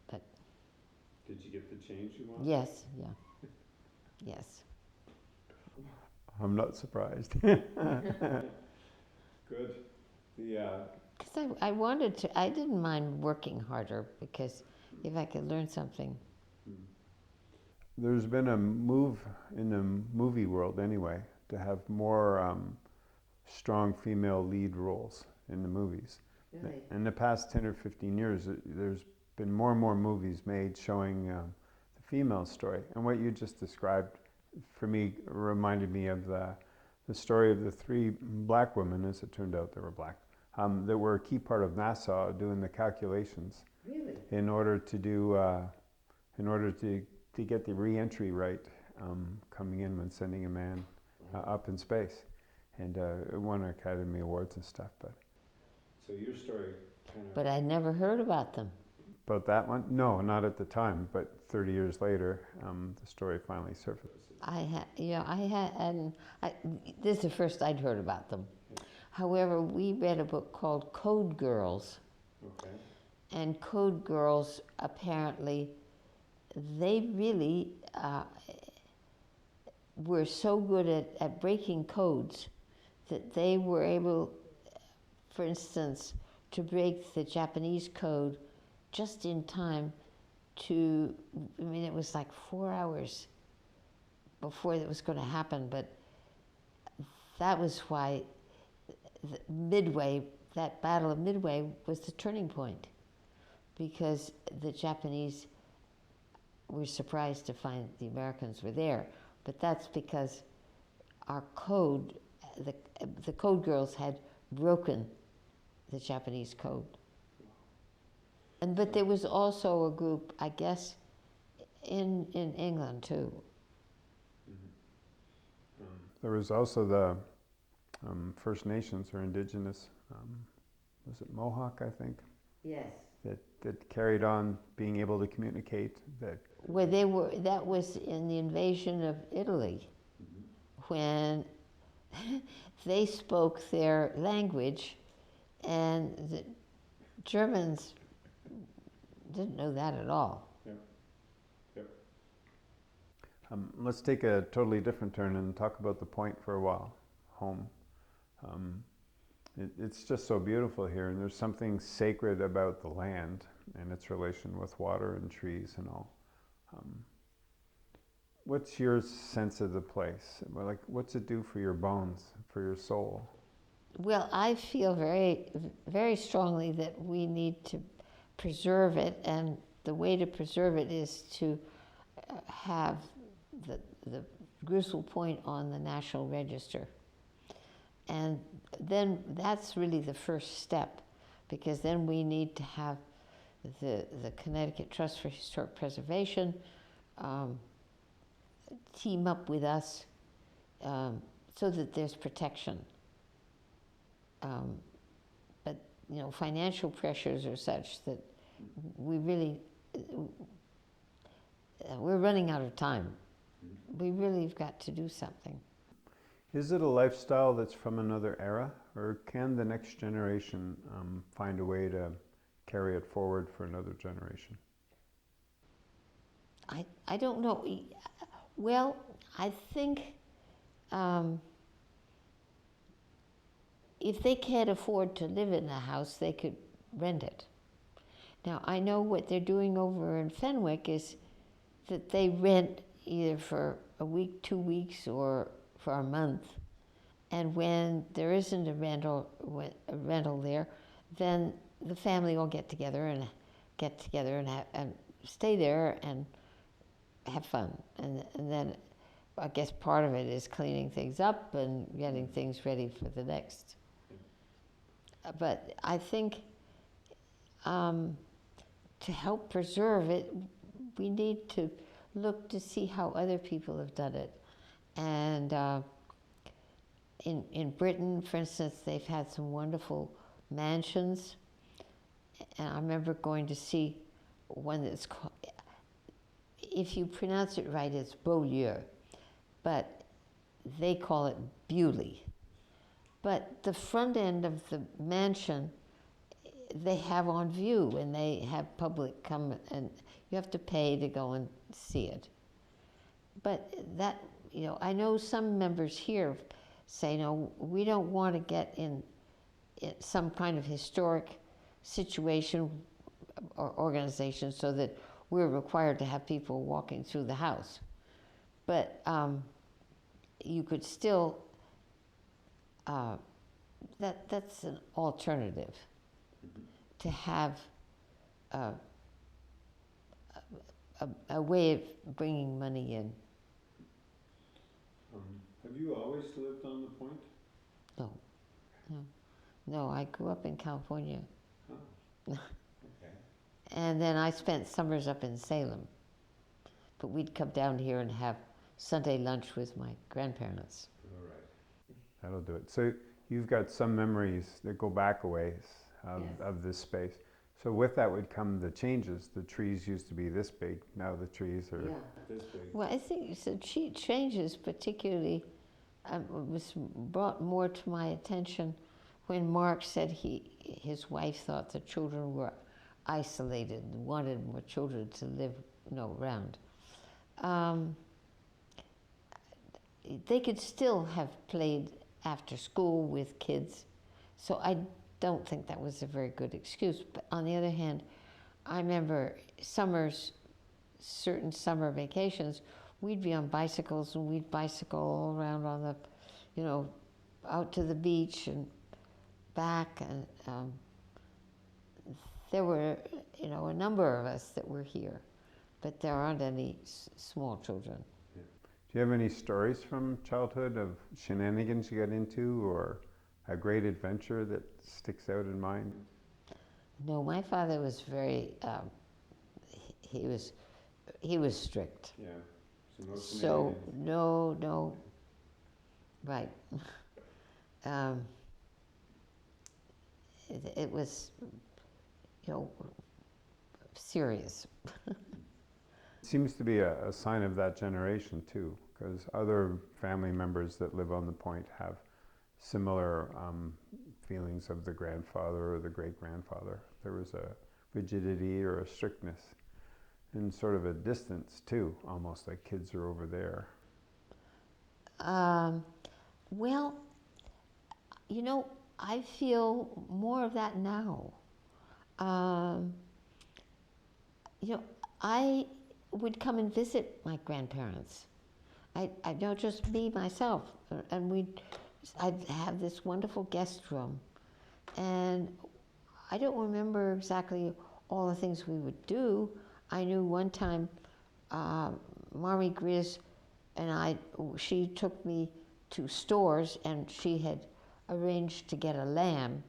But did you get the change you wanted? Yes, yeah. Yes. I'm not surprised. Good. Because I wanted to, I didn't mind working harder because if I could learn something. There's been a move in the movie world anyway to have more strong female lead roles in the movies. Really? In the past 10 or 15 years, there's been more and more movies made showing the female story. And what you just described, for me, reminded me of the story of the 3 black women, as it turned out they were black, that were a key part of NASA doing the calculations. Really? In order to do, to get the re-entry right coming in when sending a man up in space. And it won Academy Awards and stuff. But so your story kind of... But I never heard about them. About that one? No, not at the time. But 30 years later, the story finally surfaced. This is the first I'd heard about them. Okay. However, we read a book called Code Girls. Okay. And Code Girls, apparently, they really were so good at breaking codes that they were able, for instance, to break the Japanese code just in time to, I mean, it was like 4 hours before it was going to happen, but that was why Midway, that Battle of Midway, was the turning point, because the Japanese were surprised to find the Americans were there. But that's because our code, the Code Girls had broken the Japanese code. But there was also a group, I guess, in England too. There was also the First Nations or Indigenous, was it Mohawk, I think? Yes. That carried on being able to communicate. Where that was in the invasion of Italy, when they spoke their language, and the Germans didn't know that at all. Yep. Yep. Let's take a totally different turn and talk about the Point for a while, home. It's just so beautiful here, and there's something sacred about the land and its relation with water and trees and all. What's your sense of the place? Like, what's it do for your bones, for your soul? Well, I feel very, very strongly that we need to preserve it, and the way to preserve it is to have the Griswold Point on the National Register. And then that's really the first step, because then we need to have the Connecticut Trust for Historic Preservation team up with us so that there's protection. But you know, financial pressures are such that we really, we're running out of time. We really have got to do something. Is it a lifestyle that's from another era, or can the next generation find a way to carry it forward for another generation? I don't know. Well, I think if they can't afford to live in a house, they could rent it. Now, I know what they're doing over in Fenwick is that they rent either for a week, 2 weeks, or for a month. And when there isn't a rental there, then the family will get together and stay there and have fun. And then I guess part of it is cleaning things up and getting things ready for the next. But I think to help preserve it, we need to look to see how other people have done it. And in Britain, for instance, they've had some wonderful mansions. And I remember going to see one that's called, if you pronounce it right, it's Beaulieu, but they call it Bewley. But the front end of the mansion, they have on view, and they have public come, and you have to pay to go and see it. But that, I know some members here say, no, we don't want to get in some kind of historic situation or organization so that we're required to have people walking through the house. But you could still, that's an alternative, to have a way of bringing money in. Have you always lived on the point? No, I grew up in California. Oh, okay. And then I spent summers up in Salem. But we'd come down here and have Sunday lunch with my grandparents. All right. That'll do it. So you've got some memories that go back a ways of this space. So with that would come the changes. The trees used to be this big. Now the trees are this big. Well, I think the changes particularly was brought more to my attention when Mark said his wife thought the children were isolated and wanted more children to live around. They could still have played after school with kids, so I don't think that was a very good excuse. But on the other hand, I remember certain summer vacations, we'd be on bicycles and we'd bicycle all around on the, out to the beach and back. And there were, a number of us that were here, but there aren't any small children. Yeah. Do you have any stories from childhood of shenanigans you got into, or a great adventure that sticks out in mind? No, my father was very, he was strict. Yeah. So no, right. It was, serious. It seems to be a sign of that generation too, because other family members that live on the point have similar feelings of the grandfather or the great-grandfather. There was a rigidity or a strictness and sort of a distance too, almost like kids are over there. Well, I feel more of that now. I would come and visit my grandparents. I know, just me, myself, and I'd have this wonderful guest room. And I don't remember exactly all the things we would do. I knew one time, Mommy Gris and she took me to stores, and she had arranged to get a lamb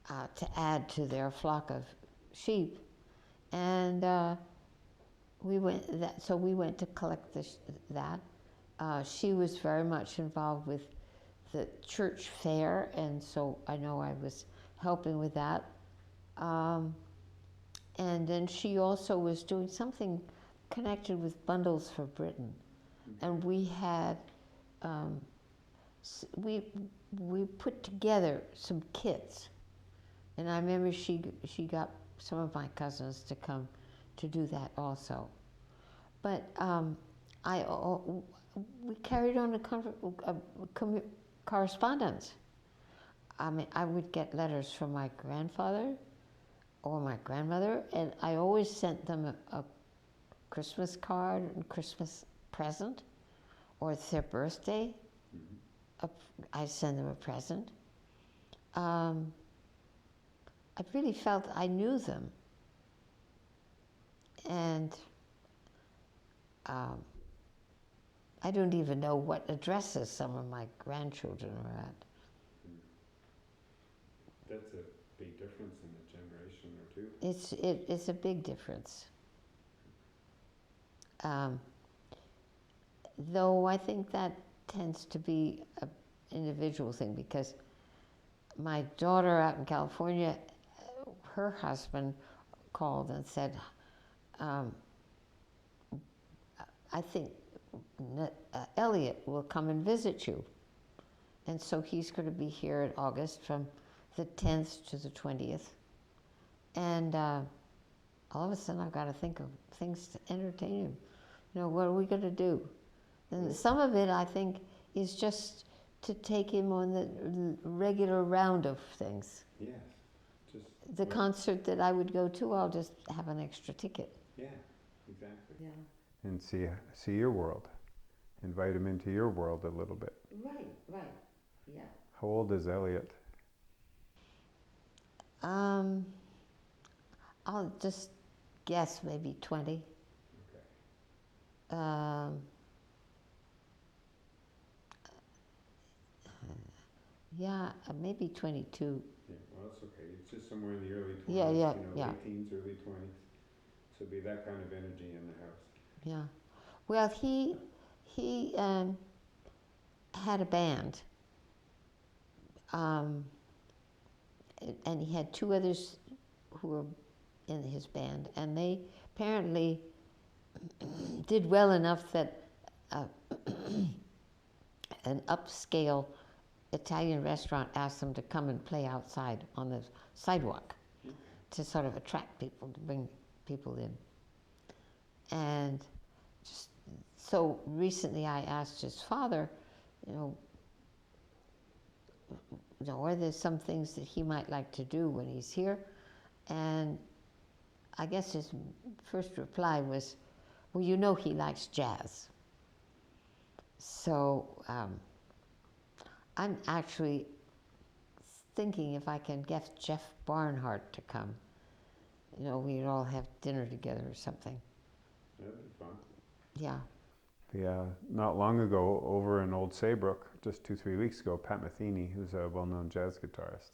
to add to their flock of sheep. And we went to collect that. She was very much involved with the church fair, and so I know I was helping with that. And then she also was doing something connected with Bundles for Britain. And we had, we put together some kits. And I remember she got some of my cousins to come to do that also. But We carried on correspondence. I mean, I would get letters from my grandfather or my grandmother, and I always sent them a Christmas card and Christmas present, or it's their birthday. I send them a present. I really felt I knew them, and I don't even know what addresses some of my grandchildren are at. That's a big difference in a generation or two. It's a big difference. Though I think that tends to be an individual thing, because my daughter out in California, her husband called and said, I think Elliot will come and visit you. And so he's going to be here in August from the 10th to the 20th. And all of a sudden I've got to think of things to entertain him. You know, what are we going to do? And some of it, I think, is just to take him on the regular round of things. Yes. Just the concert that I would go to, I'll just have an extra ticket. Yeah, exactly. Yeah. And see your world. Invite him into your world a little bit. Right, yeah. How old is Elliot? I'll just guess maybe 20. Okay. Yeah, maybe 22. Yeah, well, that's okay. It's just somewhere in the early 20s. Yeah, you know, yeah. Late teens, early 20s. So it'd be that kind of energy in the house. Yeah. Well, he had a band. And he had two others who were in his band, and they apparently did well enough that an upscale Italian restaurant asked them to come and play outside on the sidewalk to sort of attract people, to bring people in. And just, so recently I asked his father, are there some things that he might like to do when he's here? And I guess his first reply was, well, he likes jazz. So I'm actually thinking if I can get Jeff Barnhart to come, we'd all have dinner together or something. That'd be fun. Yeah. Not long ago, over in Old Saybrook, just 2-3 weeks ago, Pat Metheny, who's a well-known jazz guitarist,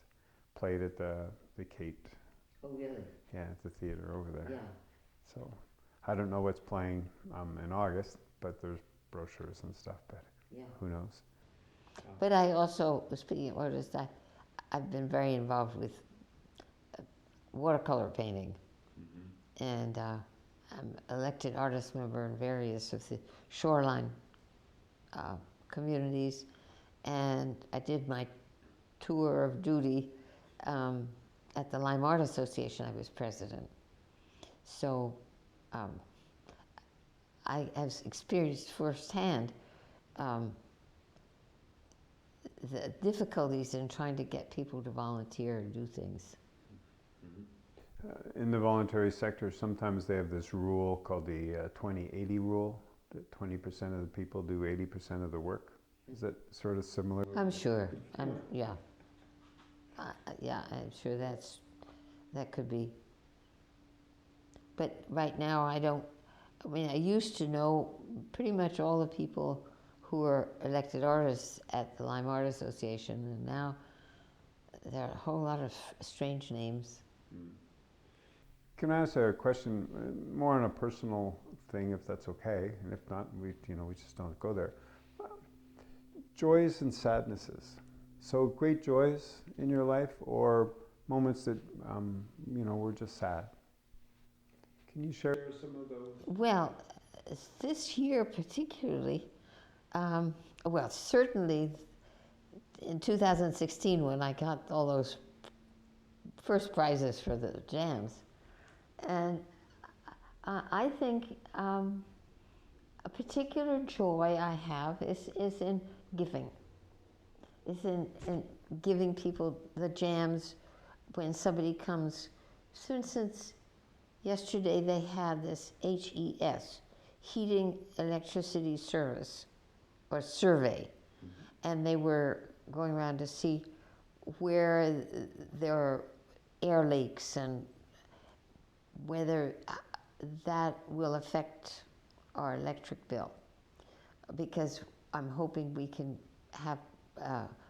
played at the Kate. Oh, really? Yeah, at the theater over there. Yeah. So I don't know what's playing in August, but there's brochures and stuff, but who knows? But I also, speaking of artists, I've been very involved with watercolor painting. Mm-hmm. And I'm elected artist member in various of the shoreline communities, and I did my tour of duty at the Lime Art Association. I was president. So I have experienced firsthand the difficulties in trying to get people to volunteer and do things. In the voluntary sector, sometimes they have this rule called the 20-80 rule, that 20% of the people do 80% of the work. Is that sort of similar? I'm sure. Yeah, I'm sure that could be. But right now I used to know pretty much all the people who were elected artists at the Lime Art Association, and now there are a whole lot of strange names. Can I ask a question more on a personal thing, if that's okay? And if not, we just don't go there. Joys and sadnesses. So great joys in your life, or moments that were just sad. Can you share some of those? Well, this year particularly, certainly in 2016 when I got all those first prizes for the jams. And I think A particular joy I have is in giving, is in giving people the jams when somebody comes. For instance, yesterday they had this HES, Heating Electricity Service, or survey, and they were going around to see where there are air leaks and whether that will affect our electric bill, because I'm hoping we can have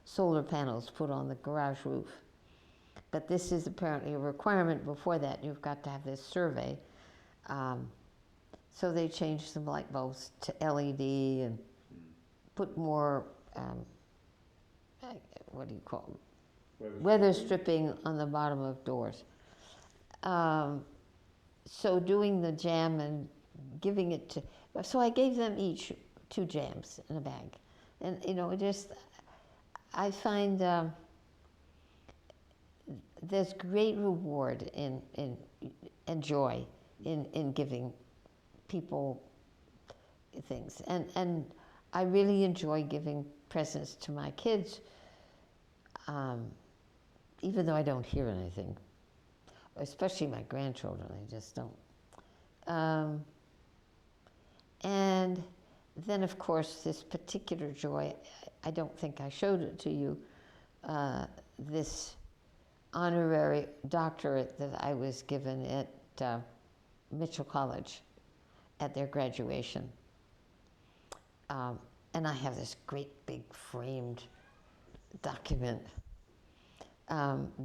solar panels put on the garage roof. But this is apparently a requirement. Before that, you've got to have this survey. So they changed some light bulbs to LED and put more, what do you call them? Weather stripping on the bottom of doors. So doing the jam and giving it to, so I gave them each 2 jams in a bag. And, you know, I find there's great reward and joy in giving people things. And I really enjoy giving presents to my kids, even though I don't hear anything, especially my grandchildren. I just don't. And then, of course, this particular joy, I don't think I showed it to you, this honorary doctorate that I was given at Mitchell College at their graduation. And I have this great big framed document.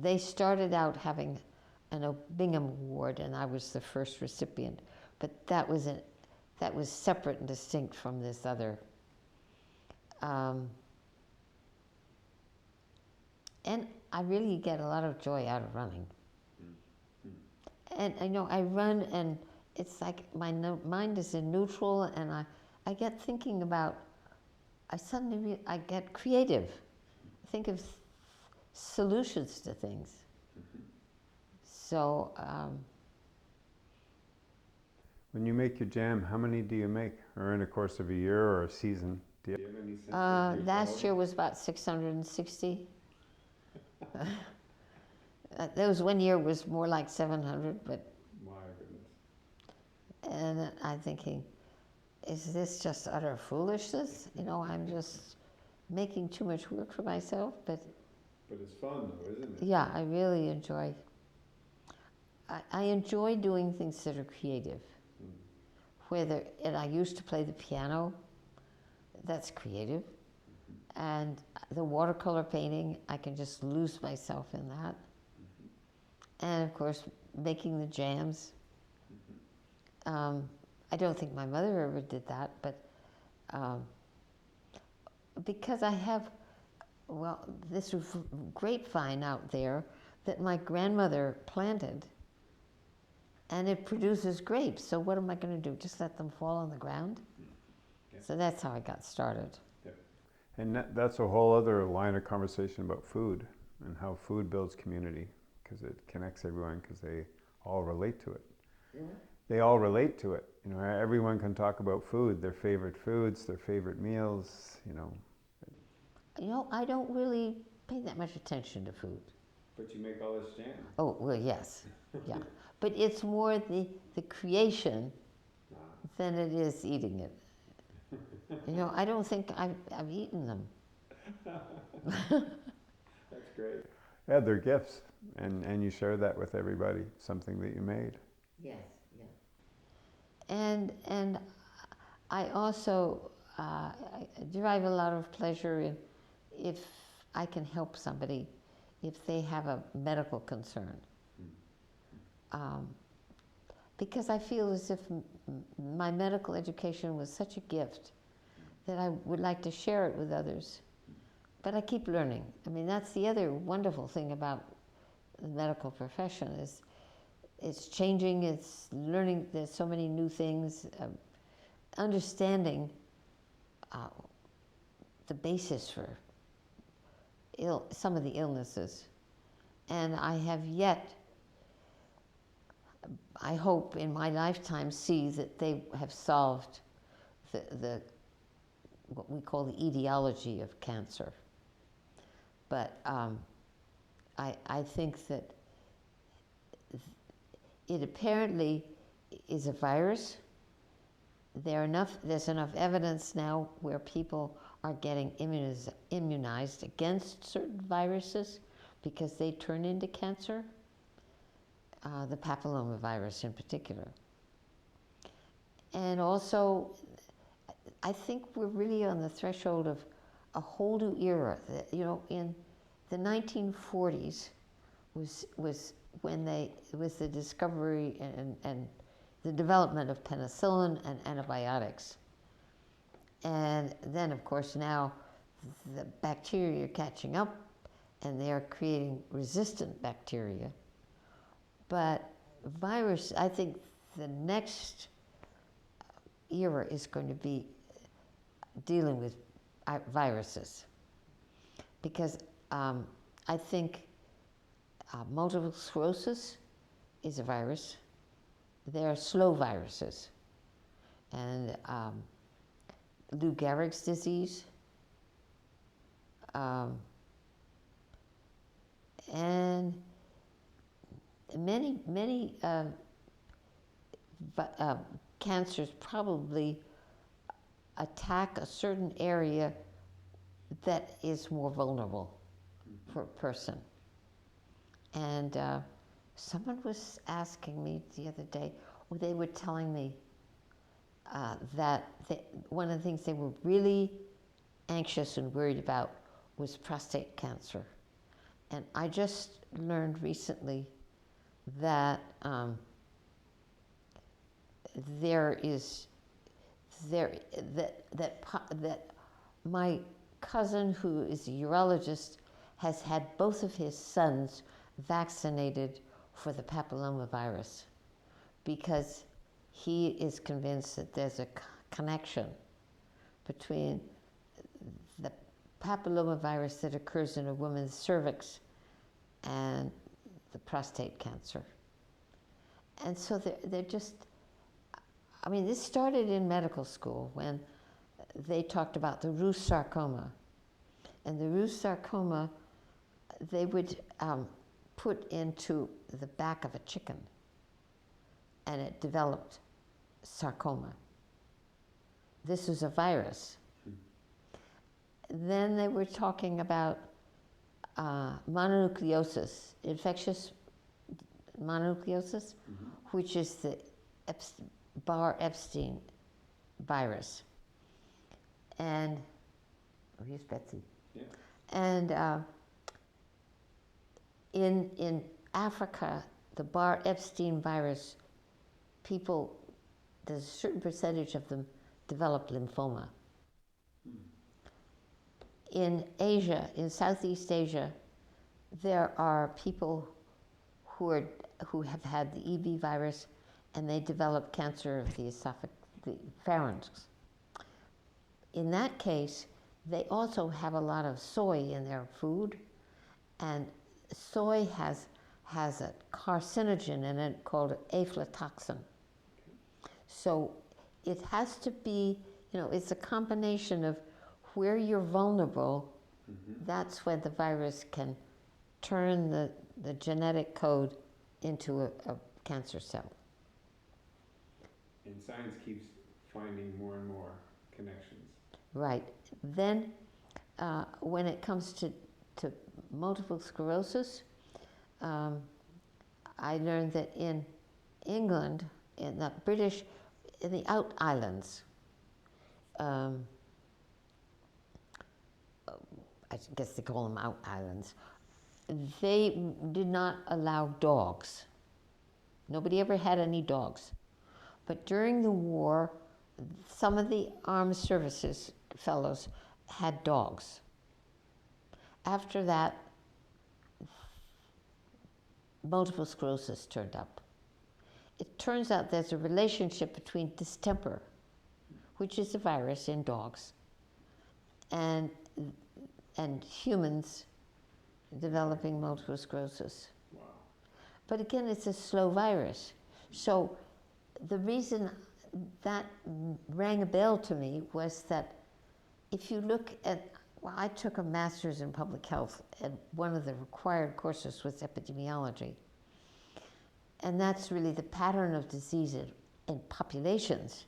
They started out having a Bingham Award, and I was the first recipient, but that was separate and distinct from this other. And I really get a lot of joy out of running. And I know I run, and it's like my mind is in neutral, and I get thinking about, I get creative. I think of solutions to things. So. When you make your jam, how many do you make, or in the course of a year or a season? Do you have any sense of your last year was about 660. There was one year was more like 700, but. My goodness. And I'm thinking, is this just utter foolishness? You know, I'm just making too much work for myself, but. But it's fun, though, isn't it? Yeah, I really enjoy. I enjoy doing things that are creative. And I used to play the piano. That's creative. And the watercolor painting, I can just lose myself in that. And of course, making the jams. I don't think my mother ever did that, but because I have, this grapevine out there that my grandmother planted, and it produces grapes. So what am I going to do? Just let them fall on the ground? Yeah. So that's how I got started. Yeah. And that's a whole other line of conversation about food and how food builds community, because it connects everyone, because they all relate to it. Yeah. They all relate to it. You know, everyone can talk about food, their favorite foods, their favorite meals, you know. You know, I don't really pay that much attention to food. But you make all this jam. Oh, well, yes. Yeah. But it's more the creation than it is eating it. You know, I don't think I've eaten them. That's great. Yeah, they're gifts, and you share that with everybody, something that you made. Yes, yeah. And I also I derive a lot of pleasure in if I can help somebody if they have a medical concern. Because I feel as if my medical education was such a gift that I would like to share it with others. But I keep learning. I mean, that's the other wonderful thing about the medical profession is it's changing, it's learning, there's so many new things, understanding the basis for some of the illnesses. And I have yet, I hope in my lifetime, see that they have solved the what we call the etiology of cancer. But I think that it apparently is a virus. There's enough evidence now where people are getting immunized against certain viruses because they turn into cancer, the papillomavirus in particular. And also, I think we're really on the threshold of a whole new era. You know, in the 1940s was when it was the discovery and the development of penicillin and antibiotics. And then, of course, now the bacteria are catching up and they're creating resistant bacteria. But virus, I think the next era is going to be dealing with viruses. Because I think multiple sclerosis is a virus. They are slow viruses. And Lou Gehrig's disease, and many cancers probably attack a certain area that is more vulnerable for a person. And someone was asking me the other day, or they were telling me that one of the things they were really anxious and worried about was prostate cancer. And I just learned recently that that my cousin, who is a urologist, has had both of his sons vaccinated for the papillomavirus because he is convinced that there's a connection between the papillomavirus that occurs in a woman's cervix and the prostate cancer. And so they're just, I mean, this started in medical school when they talked about the Rous sarcoma. And the Rous sarcoma, they would put into the back of a chicken, and it developed sarcoma. This was a virus. Then they were talking about mononucleosis, infectious mononucleosis, which is the Barr-Epstein virus. And, oh, here's Betsy. Yeah. And in Africa, the Barr-Epstein virus, there's a certain percentage of them develop lymphoma. In Asia, in Southeast Asia, there are people who have had the EB virus and they develop cancer of the pharynx. In that case, they also have a lot of soy in their food, and soy has a carcinogen in it called aflatoxin. So it has to be, it's a combination of where you're vulnerable, that's when the virus can turn the genetic code into a cancer cell. And science keeps finding more and more connections. Right. Then when it comes to multiple sclerosis, I learned that in England, in the Out Islands, I guess they call them Out Islands, they did not allow dogs. Nobody ever had any dogs. But during the war, some of the armed services fellows had dogs. After that, multiple sclerosis turned up. It turns out there's a relationship between distemper, which is a virus in dogs, and humans developing multiple sclerosis. Wow. But again, it's a slow virus. So the reason that rang a bell to me was that if you look at, well, I took a master's in public health, and one of the required courses was epidemiology. And that's really the pattern of disease in populations.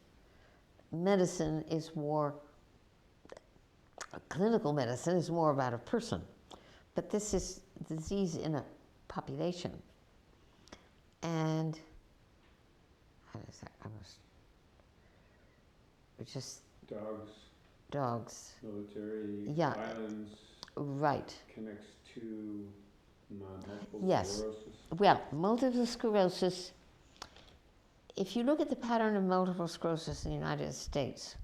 Medicine is more, clinical medicine is more about a person, but this is disease in a population. And how does that, just dogs, military, yeah, violence, right, connects to multiple yes. sclerosis. Well, multiple sclerosis, if you look at the pattern of multiple sclerosis in the United States,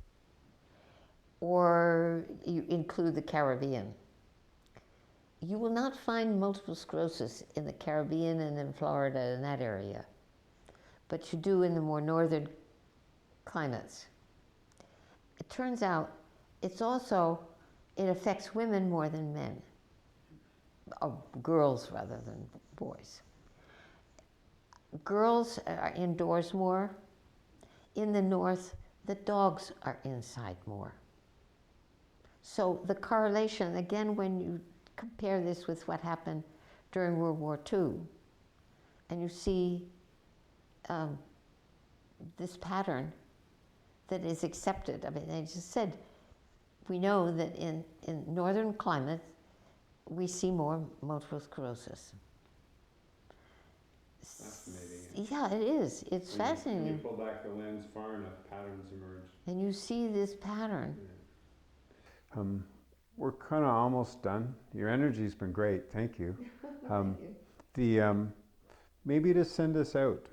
or you include the Caribbean, you will not find multiple sclerosis in the Caribbean and in Florida and that area, but you do in the more northern climates. It turns out it affects women more than men, or girls rather than boys. Girls are indoors more. In the north, the dogs are inside more. So the correlation, again, when you compare this with what happened during World War II, and you see this pattern that is accepted. I mean, they just said, we know that in northern climates, we see more multiple sclerosis. Fascinating. Yeah, it is. It's fascinating. When you pull back the lens far enough, patterns emerge. And you see this pattern. Yeah. We're kind of almost done. Your energy's been great. Thank you. Thank you. Maybe to send us out,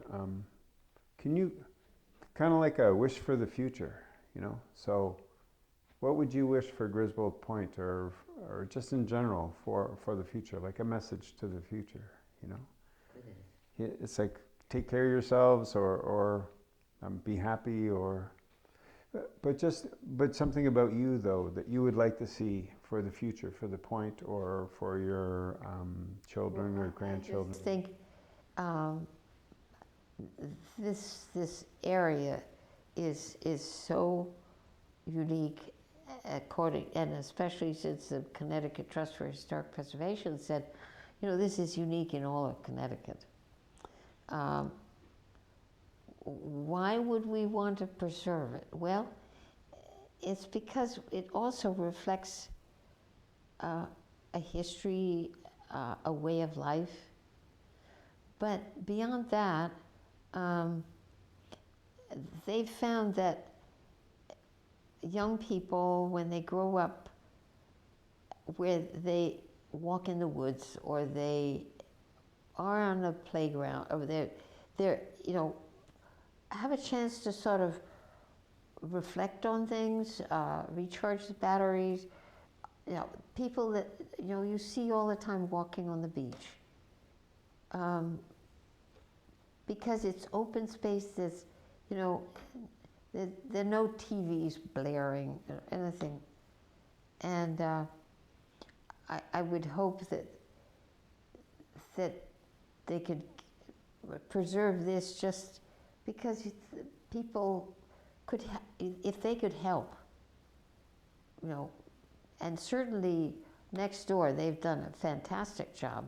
can you, kind of like a wish for the future, you know? So what would you wish for Griswold Point, or just in general for the future, like a message to the future, you know? It's like, take care of yourselves, or be happy, but something about you though that you would like to see for the future, for the Point, or for your children or grandchildren. I just think this area is so unique, and especially since the Connecticut Trust for Historic Preservation said, you know, this is unique in all of Connecticut. Why would we want to preserve it? Well, it's because it also reflects a history, a way of life. But beyond that, they've found that young people, when they grow up, where they walk in the woods, or they are on a playground, or they're you know, have a chance to sort of reflect on things, recharge the batteries. You know, people that, you know, you see all the time walking on the beach. Because it's open space, there's, you know, there are no TVs blaring or anything. And I would hope that they could preserve this, just because people could, if they could help, you know, and certainly next door they've done a fantastic job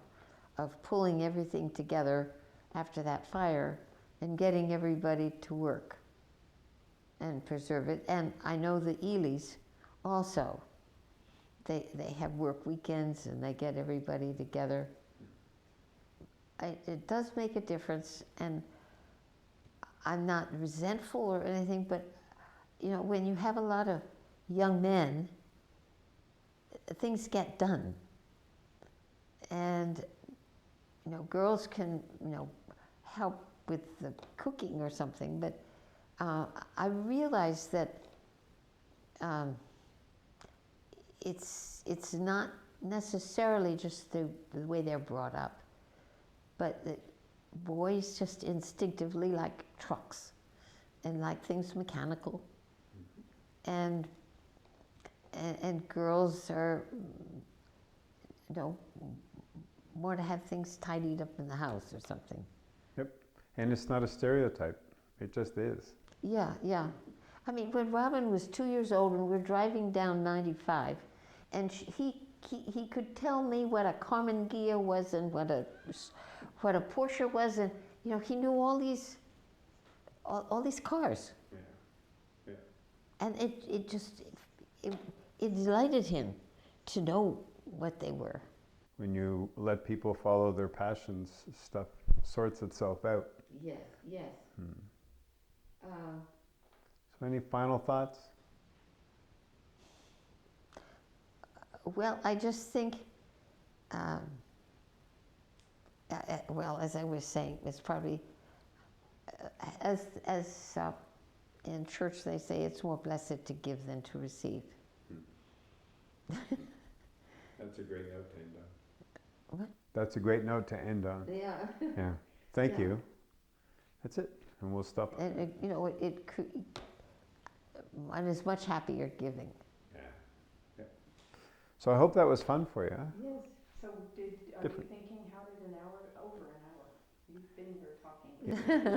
of pulling everything together after that fire and getting everybody to work and preserve it. And I know the Elys also, they have work weekends and they get everybody together. It does make a difference, and I'm not resentful or anything, but you know, when you have a lot of young men, things get done. And you know, girls can, you know, help with the cooking or something, but I realize that it's not necessarily just the way they're brought up, but that boys just instinctively like trucks and like things mechanical, and girls are, you know, more to have things tidied up in the house or something. Yep, and it's not a stereotype. It just is. Yeah, yeah. I mean, when Robin was 2 years old and we're driving down 95, and he could tell me what a Carmen Ghia was and what a Porsche was, and you know, he knew all these cars, Yeah. Yeah. and it just it delighted him to know what they were. When you let people follow their passions, stuff sorts itself out. Yes, yes. So any final thoughts? Well, I just think, well, as I was saying, it's probably, as in church they say, it's more blessed to give than to receive. That's a great note to end on. What? That's a great note to end on. Yeah. Yeah. Thank Yeah. you. That's it. And we'll stop. And you know, one is much happier giving. Yeah. Yeah. So I hope that was fun for you. Yes. So are Different. you thinking, how did an hour, over an hour? You've been here talking.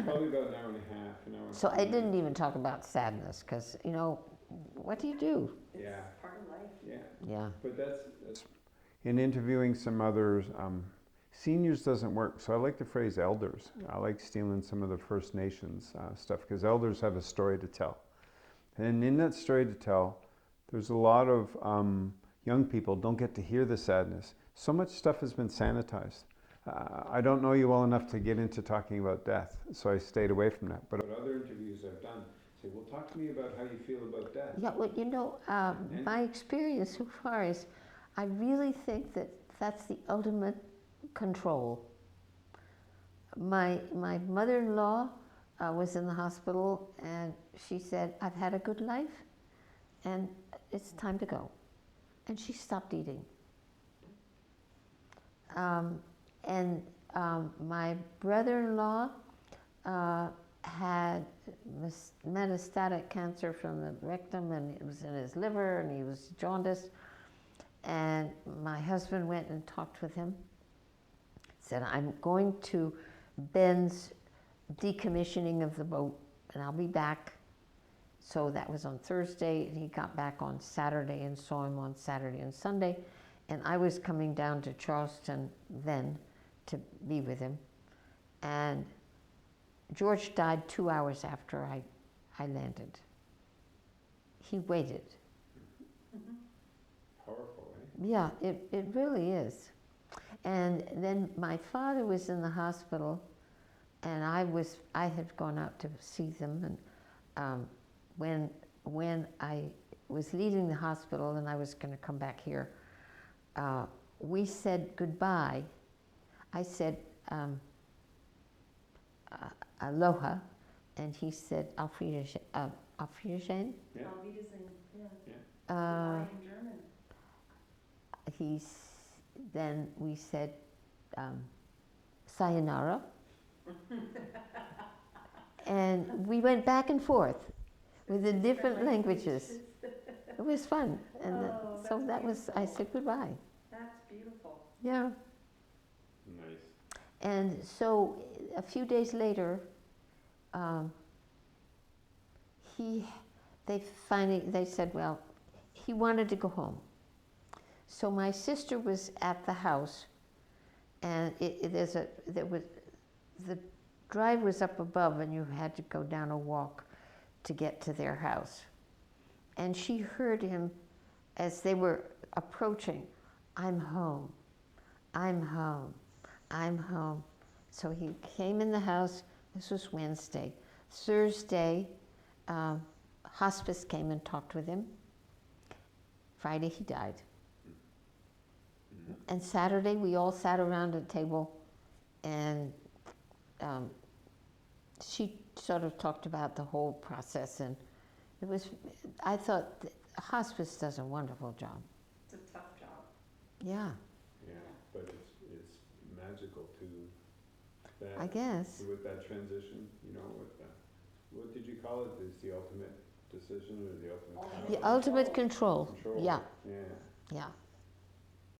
Probably about an hour and a half, an hour. And So I 20 didn't minutes. even talk about sadness, because, you know, what do you do? It's Yeah. part of life. Yeah. Yeah. But that's in interviewing some others. Seniors doesn't work, so I like the phrase elders. I like stealing some of the First Nations stuff because elders have a story to tell, and in that story to tell, there's a lot of young people don't get to hear the sadness. So much stuff has been sanitized. I don't know you well enough to get into talking about death, so I stayed away from that. But other interviews I've done say, well, talk to me about how you feel about death. Yeah, well, you know, my experience so far is I really think that that's the ultimate control. My mother-in-law was in the hospital, and she said, I've had a good life, and it's time to go. And she stopped eating. My brother-in-law had metastatic cancer from the rectum, and it was in his liver, and he was jaundiced. And my husband went and talked with him, said, I'm going to Ben's decommissioning of the boat, and I'll be back. So that was on Thursday, and he got back on Saturday and saw him on Saturday and Sunday. And I was coming down to Charleston then to be with him. And George died 2 hours after I landed. He waited. Powerful, eh? Yeah, it really is. And then my father was in the hospital, and I had gone out to see them, and when I was leaving the hospital and I was going to come back here, we said goodbye. I said aloha, and he said auf Wiedersehen. Auf Wiedersehen? Yeah. Auf Wiedersehen, yeah. Uh, Goodbye in German. Then we said sayonara, and we went back and forth with the different languages. It was fun, and so that was. I said goodbye. That's beautiful. Yeah. Nice. And so a few days later, they said, well, he wanted to go home. So my sister was at the house, and the drive was up above, and you had to go down a walk to get to their house. And she heard him as they were approaching, I'm home, I'm home, I'm home. So he came in the house. This was Wednesday. Thursday, hospice came and talked with him. Friday, he died. And Saturday, we all sat around a table, and she sort of talked about the whole process. And I thought hospice does a wonderful job. It's a tough job. Yeah. Yeah, but it's magical too. That, I guess. with that transition, you know, what did you call it? Is the ultimate decision or the ultimate power? The ultimate control. Control. Yeah. Yeah. Yeah.